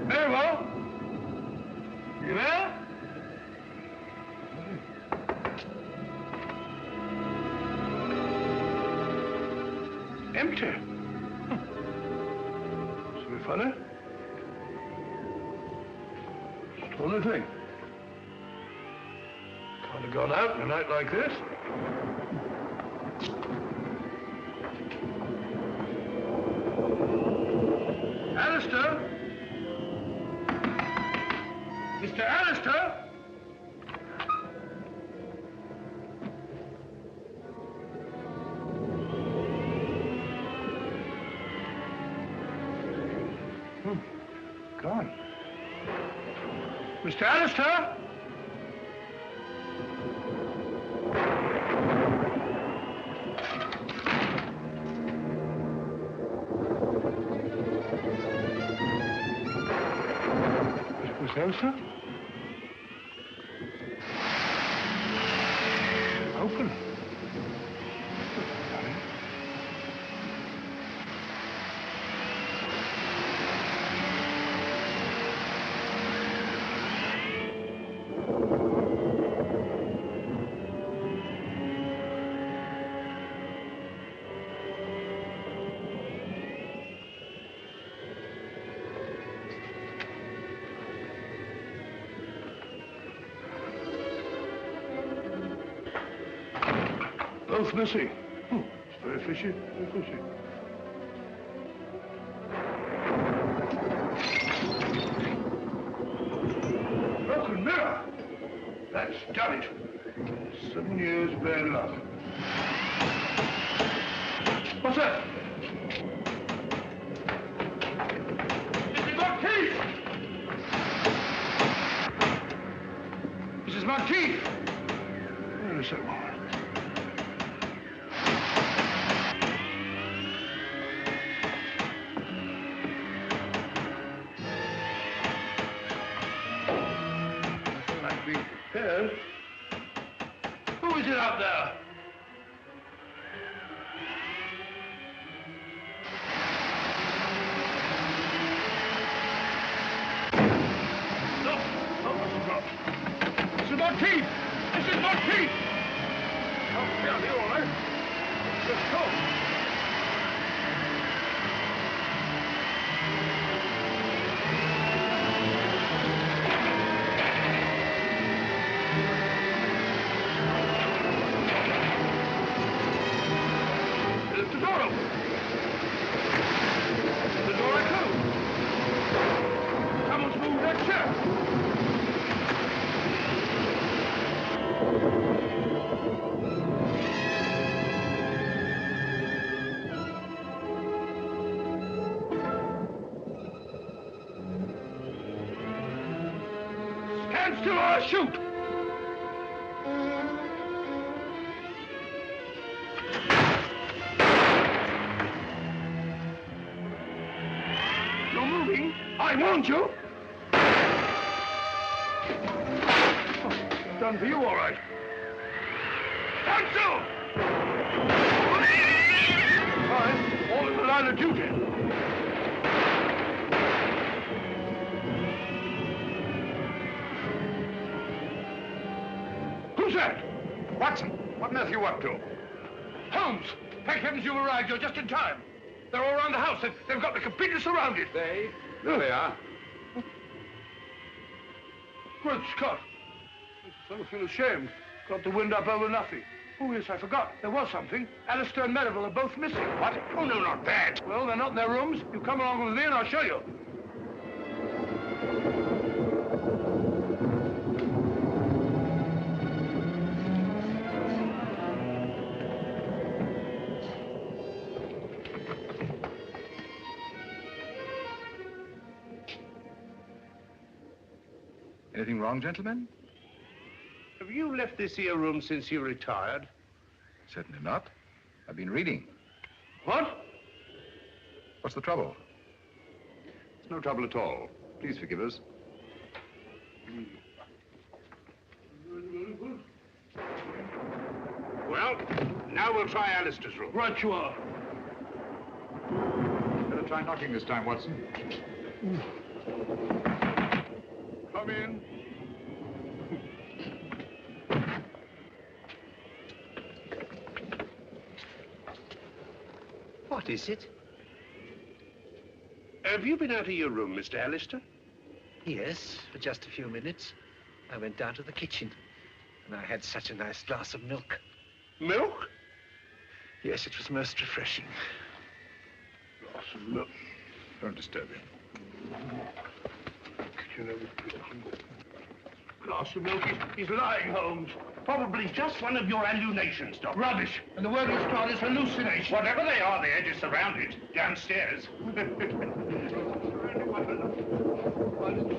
Maribel? You there? Empty. It's a bit funny. Only thing. Can't have gone out in a night like this. Alistair? Mr. Alistair? Gone. Mr. Alistair? Mr. Alistair? Open. Both missing. It's very fishy, very fishy. Broken mirror. That's done it. 7 years bad luck. What's that? Mrs. Monteith! Mrs. Monteith! Wait a second. Yes? Who is it out there? No, Mrs. Monteith! Mrs. Monteith! I'll be out here, all right. Let's go. Stand still or I'll shoot! I warned you. Done for you, all right. 1, 2! Fine. All in the line of duty. Who's that? Watson, what on earth are you up to? Holmes! Thank heavens you arrived. You're just in time. They're all around the house. They've got me completely surrounded. There they are. Great Scott. I feel ashamed. Got the wind up over nothing. Oh, yes, I forgot. There was something. Alistair and Merivale are both missing. What? Oh, no, not that. Well, they're not in their rooms. You come along with me and I'll show you. Anything wrong, gentlemen? Have you left this here room since you retired? Certainly not. I've been reading. What? What's the trouble? It's no trouble at all. Please forgive us. Well, now we'll try Alistair's room. Right you are. Better try knocking this time, Watson. Come in. What is it? Have you been out of your room, Mr. Alistair? Yes, for just a few minutes. I went down to the kitchen, and I had such a nice glass of milk. Milk? Yes, it was most refreshing. Glass of milk. Don't disturb him. Glass of milk. He's lying, Holmes. Probably just one of your hallucinations, Doctor. Rubbish. And the word is strong is hallucination. Whatever they are, they're just surrounded downstairs. I didn't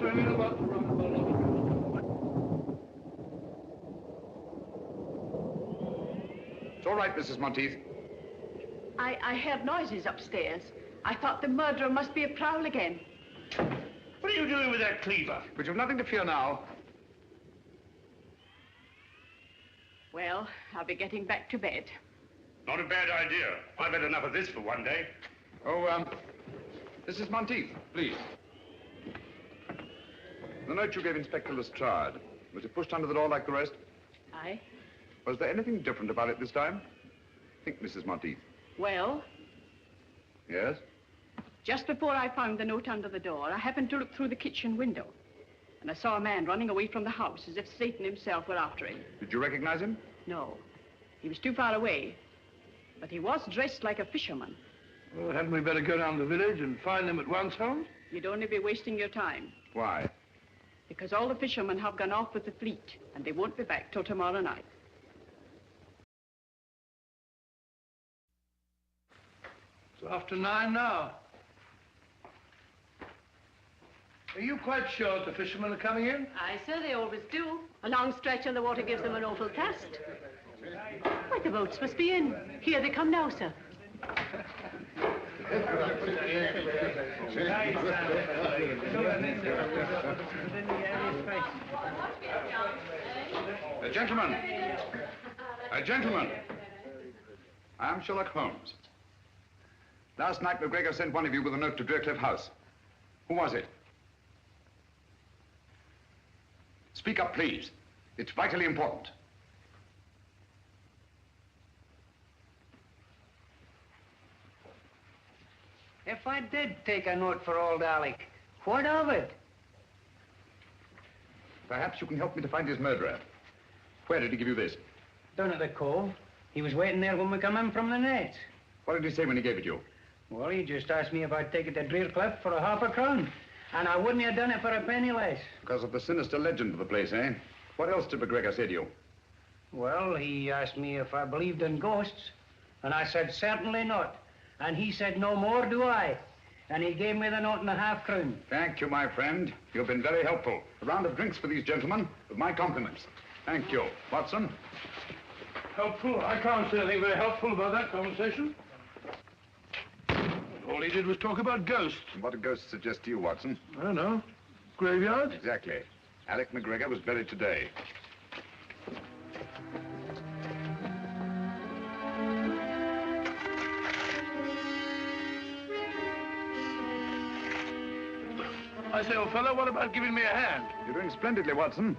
say anything about the It's all right, Mrs. Monteith. I heard noises upstairs. I thought the murderer must be a prowl again. What are you doing with that cleaver? But you've nothing to fear now. Well, I'll be getting back to bed. Not a bad idea. I've had enough of this for one day. Oh, Mrs. Monteith, please. The note you gave Inspector Lestrade, was it pushed under the door like the rest? Aye. Was there anything different about it this time? Think, Mrs. Monteith. Well, Yes? just before I found the note under the door, I happened to look through the kitchen window. And I saw a man running away from the house as if Satan himself were after him. Did you recognize him? No. He was too far away. But he was dressed like a fisherman. Well, hadn't we better go down the village and find them at once, Holmes? You'd only be wasting your time. Why? Because all the fishermen have gone off with the fleet, and they won't be back till tomorrow night. It's after 9 now. Are you quite sure the fishermen are coming in? Aye, sir, they always do. A long stretch and the water gives them an awful cast. Why, the boats must be in. Here they come now, sir. Gentlemen. Gentlemen. I am Sherlock Holmes. Last night, McGregor sent one of you with a note to Driercliff House. Who was it? Speak up, please. It's vitally important. If I did take a note for old Alec, what of it? Perhaps you can help me to find his murderer. Where did he give you this? Down at the cove. He was waiting there when we come in from the nets. What did he say when he gave it you? Well, he just asked me if I'd take it to Driercliff for £0.50. And I wouldn't have done it for a penny less. Because of the sinister legend of the place, eh? What else did McGregor say to you? Well, he asked me if I believed in ghosts. And I said, certainly not. And he said, no more do I. And he gave me the note and a half-crown. Thank you, my friend. You've been very helpful. A round of drinks for these gentlemen, with my compliments. Thank you. Watson? Helpful? I can't say anything very helpful about that conversation. All he did was talk about ghosts. And what do ghosts suggest to you, Watson? I don't know. Graveyard? Exactly. Alec McGregor was buried today. I say, old fellow, what about giving me a hand? You're doing splendidly, Watson.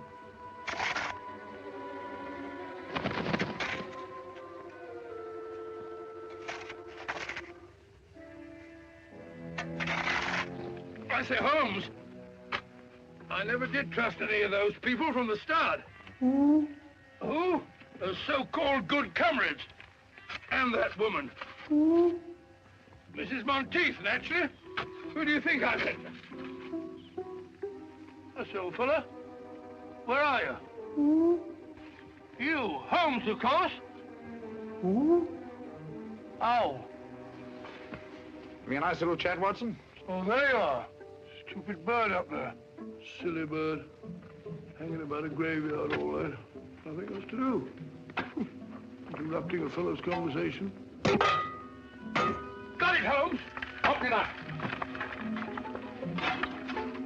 I say, Holmes, I never did trust any of those people from the start. Who? Who? Those so-called good comrades. And that woman. Who? Mrs. Monteith, naturally. Who do you think I meant? That's old fella. Where are you? Who? You, Holmes, of course. Who? Oh. Have you a nice little chat, Watson? Oh, there you are. Stupid bird up there. Silly bird. Hanging about a graveyard all right. Nothing else to do. Interrupting a fellow's conversation. Got it, Holmes. Help me that.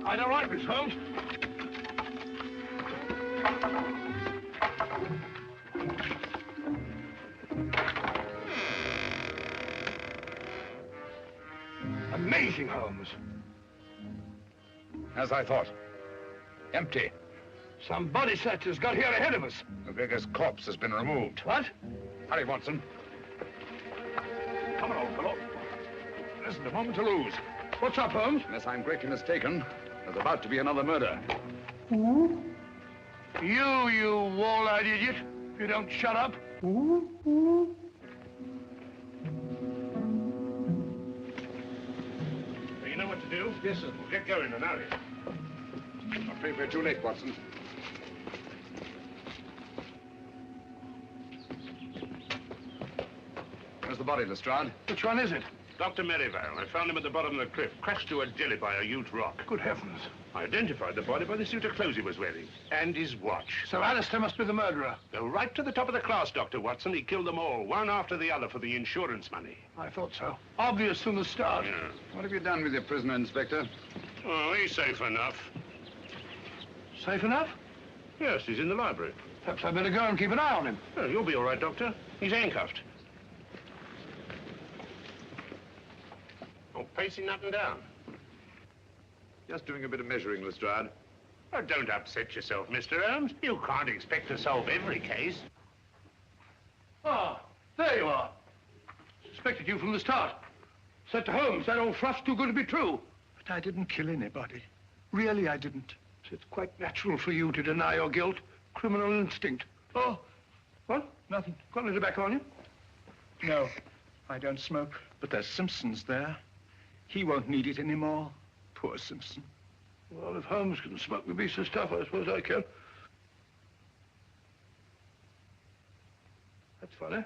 I don't like this, Holmes. Amazing, Holmes. As I thought. Empty. Some body snatchers got here ahead of us. McGregor's corpse has been removed. What? Hurry, Watson. Come on, old fellow. There isn't a moment to lose. What's up, Holmes? Unless I'm greatly mistaken, there's about to be another murder. Who? You wall-eyed idiot. If you don't shut up. Who? You know what to do? Yes, sir. We'll get going and hurry. I'm afraid we're too late, Watson. Where's the body, Lestrade? Which one is it? Dr. Merivale. I found him at the bottom of the cliff, crashed to a jelly by a huge rock. Good heavens. I identified the body by the suit of clothes he was wearing. And his watch. So Alistair must be the murderer. Go right to the top of the class, Dr. Watson. He killed them all, one after the other, for the insurance money. I thought so. Obvious from the start. Yeah. What have you done with your prisoner, Inspector? Oh, he's safe enough. Safe enough? Yes, he's in the library. Perhaps I'd better go and keep an eye on him. Oh, you'll be all right, Doctor. He's handcuffed. Oh, pacing up and down. Just doing a bit of measuring, Lestrade. Oh, don't upset yourself, Mr. Holmes. You can't expect to solve every case. Ah, there you are. Suspected you from the start. Said to Holmes, that old fluff's too good to be true. But I didn't kill anybody. Really, I didn't. It's quite natural for you to deny your guilt. Criminal instinct. Oh, what? Nothing. Got any tobacco on you? No, I don't smoke. But there's Simpson's there. He won't need it anymore. Poor Simpson. Well, if Holmes can smoke the beast of stuff, I suppose I can. That's funny.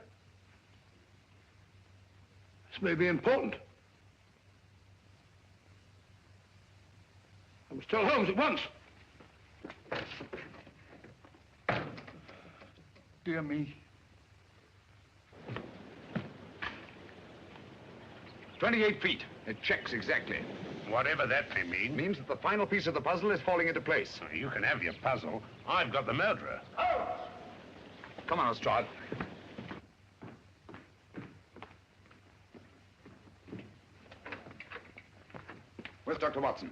This may be important. I must tell Holmes at once. Dear me. 28 feet. It checks exactly. Whatever that may mean. Means that the final piece of the puzzle is falling into place. Oh, you can have your puzzle. I've got the murderer. Oh! Come on, Lestrade. Where's Dr. Watson?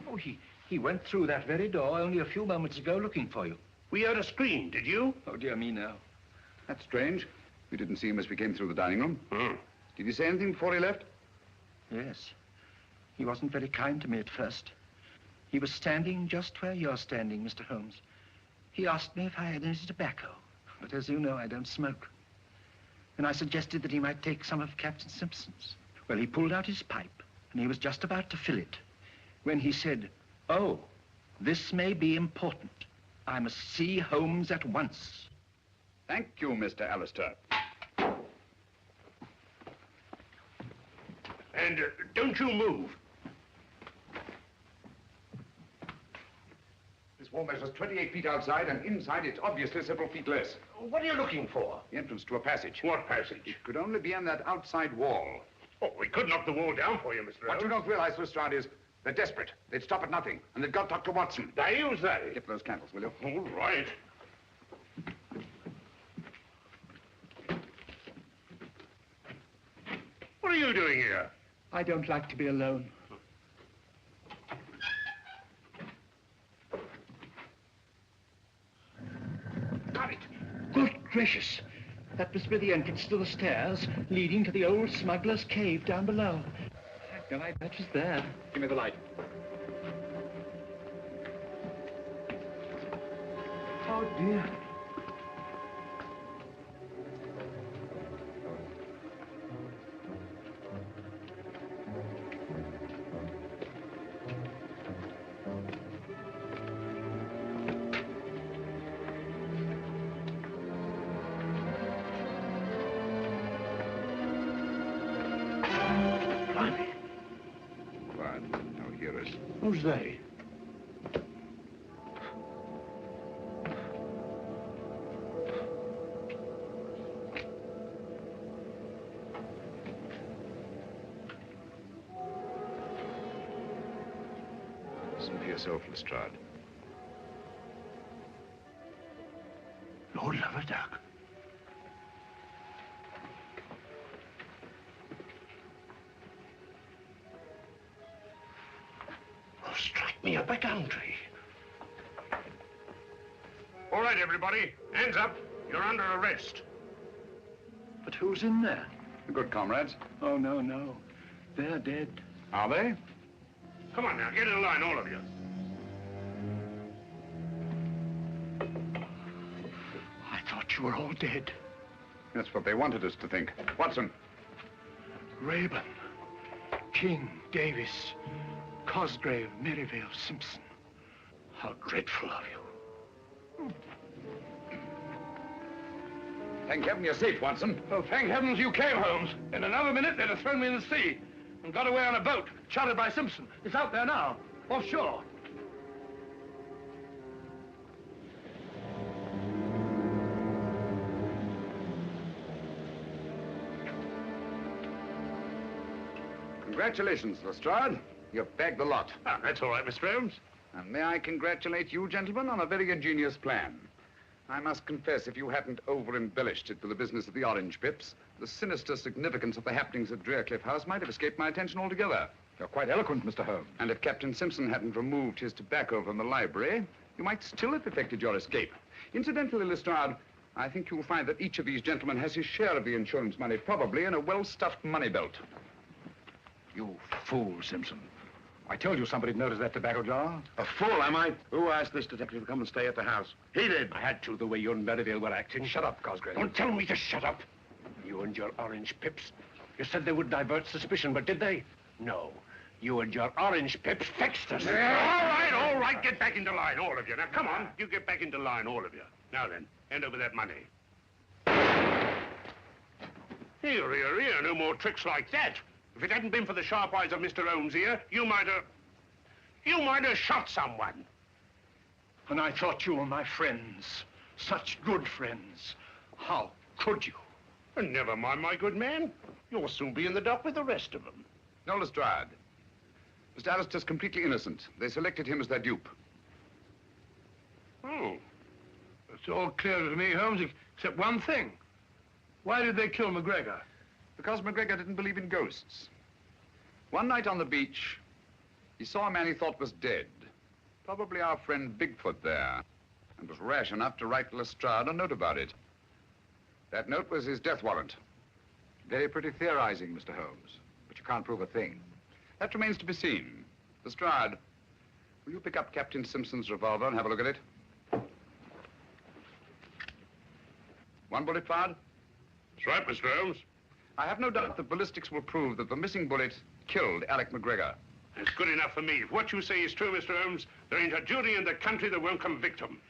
Oh, he went through that very door only a few moments ago looking for you. We heard a scream, did you? Oh, dear me, no. That's strange. We didn't see him as we came through the dining room. Did he say anything before he left? Yes. He wasn't very kind to me at first. He was standing just where you're standing, Mr. Holmes. He asked me if I had any tobacco. But as you know, I don't smoke. And I suggested that he might take some of Captain Simpson's. Well, he pulled out his pipe, and he was just about to fill it when he said, "Oh, this may be important. I must see Holmes at once." Thank you, Mr. Alistair. And don't you move. This wall measures 28 feet outside, and inside it's obviously several feet less. What are you looking for? The entrance to a passage. What passage? It could only be on that outside wall. Oh, we could knock the wall down for you, Mr. What you don't realize, Lestrade, is they're desperate. They'd stop at nothing, and they've got Dr. Watson. They use that. Get those candles, will you? All right. What are you doing here? I don't like to be alone. Got it. Good gracious. That must be the entrance to the stairs leading to the old smuggler's cave down below. No, I bet was there. Give me the light. Oh, dear. Who's they? Listen for yourself, Lestrade. Lord love a duck. Strike me up a gum tree. All right, everybody. Hands up. You're under arrest. But who's in there? The good comrades. Oh, no, no. They're dead. Are they? Come on now, get in line, all of you. I thought you were all dead. That's what they wanted us to think. Watson. Rayburn, King, Davis, Cosgrave, Merivale, Simpson. How dreadful of you. Thank heaven you're safe, Watson. Oh, thank heavens you came, Holmes. In another minute, they'd have thrown me in the sea and got away on a boat, chartered by Simpson. It's out there now, offshore. Congratulations, Lestrade. You've bagged the lot. Ah, that's all right, Mr. Holmes. And may I congratulate you, gentlemen, on a very ingenious plan. I must confess, if you hadn't over-embellished it with the business of the orange pips, the sinister significance of the happenings at Drearcliff House might have escaped my attention altogether. You're quite eloquent, Mr. Holmes. And if Captain Simpson hadn't removed his tobacco from the library, you might still have effected your escape. Incidentally, Lestrade, I think you'll find that each of these gentlemen has his share of the insurance money, probably in a well-stuffed money belt. You fool, Simpson. I told you somebody'd noticed that tobacco jar. A fool, am I? Who asked this detective to come and stay at the house? He did. I had to, the way you and Merivale were acting. Shut up, Cosgrave. Don't tell me to shut up. You and your orange pips. You said they would divert suspicion, but did they? No. You and your orange pips fixed us. All right, get back into line, all of you. Now, come on, you get back into line, all of you. Now then, hand over that money. Here, no more tricks like that. If it hadn't been for the sharp eyes of Mr. Holmes here, you might have shot someone. And I thought you were my friends. Such good friends. How could you? And never mind, my good man. You'll soon be in the dock with the rest of them. No, Lestrade. Mr. Alistair's completely innocent. They selected him as their dupe. Oh. It's all clear to me, Holmes, except one thing. Why did they kill McGregor? Because McGregor didn't believe in ghosts. One night on the beach, he saw a man he thought was dead. Probably our friend Bigfoot there. And was rash enough to write Lestrade a note about it. That note was his death warrant. Very pretty theorizing, Mr. Holmes. But you can't prove a thing. That remains to be seen. Lestrade, will you pick up Captain Simpson's revolver and have a look at it? One bullet fired? That's right, Mr. Holmes. I have no doubt that ballistics will prove that the missing bullet killed Alec McGregor. That's good enough for me. If what you say is true, Mr. Holmes, there ain't a jury in the country that won't convict him.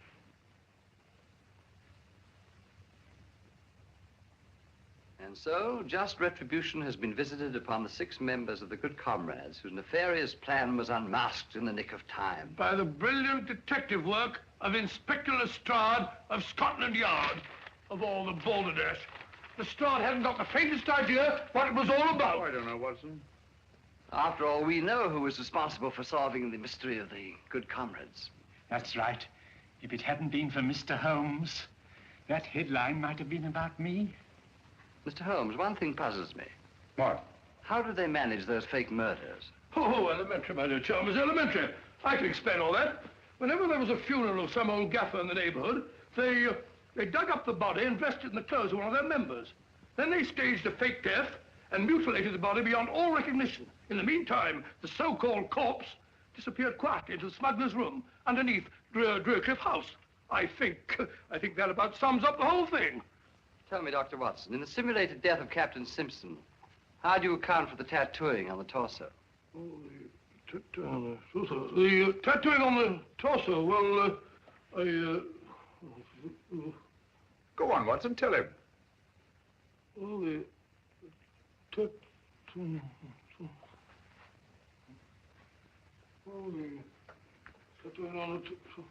And so, just retribution has been visited upon the 6 members of the Good Comrades whose nefarious plan was unmasked in the nick of time. By the brilliant detective work of Inspector Lestrade of Scotland Yard, of all the balderdash. Lestrade hasn't got the faintest idea what it was all about. Oh, I don't know, Watson. After all, we know who was responsible for solving the mystery of the good comrades. That's right. If it hadn't been for Mr. Holmes, that headline might have been about me. Mr. Holmes, one thing puzzles me. What? How did they manage those fake murders? Oh, elementary, my dear Chalmers, elementary. I can explain all that. Whenever there was a funeral of some old gaffer in the neighborhood, they dug up the body and dressed it in the clothes of one of their members. Then they staged a fake death and mutilated the body beyond all recognition. In the meantime, the so-called corpse disappeared quietly into the smuggler's room underneath Drearcliff House. I think that about sums up the whole thing. Tell me, Dr. Watson, in the simulated death of Captain Simpson, how do you account for the tattooing on the torso? Oh, the tattooing on the torso, well, Go on, Watson, tell him. Well, the tattooing... Oh, the tattooing on the...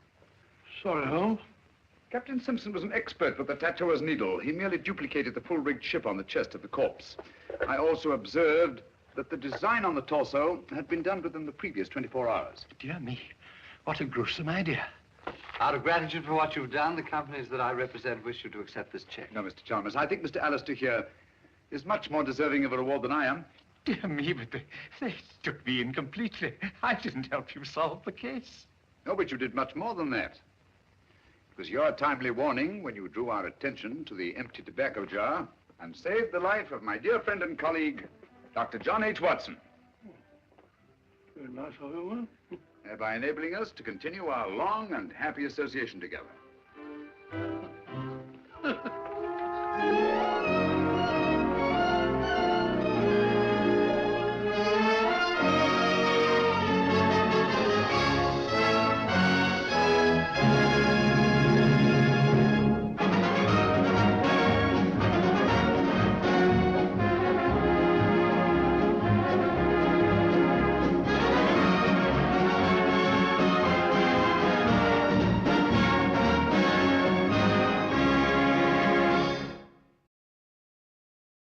Sorry, Holmes. Captain Simpson was an expert with the tattooer's needle. He merely duplicated the full-rigged ship on the chest of the corpse. I also observed that the design on the torso had been done within the previous 24 hours. Dear me, what a gruesome idea. Out of gratitude for what you've done, the companies that I represent wish you to accept this check. No, Mr. Chalmers, I think Mr. Alistair here is much more deserving of a reward than I am. Dear me, but they took me in completely. I didn't help you solve the case. No, but you did much more than that. It was your timely warning when you drew our attention to the empty tobacco jar and saved the life of my dear friend and colleague, Dr. John H. Watson. Very nice of you, Thereby enabling us to continue our long and happy association together.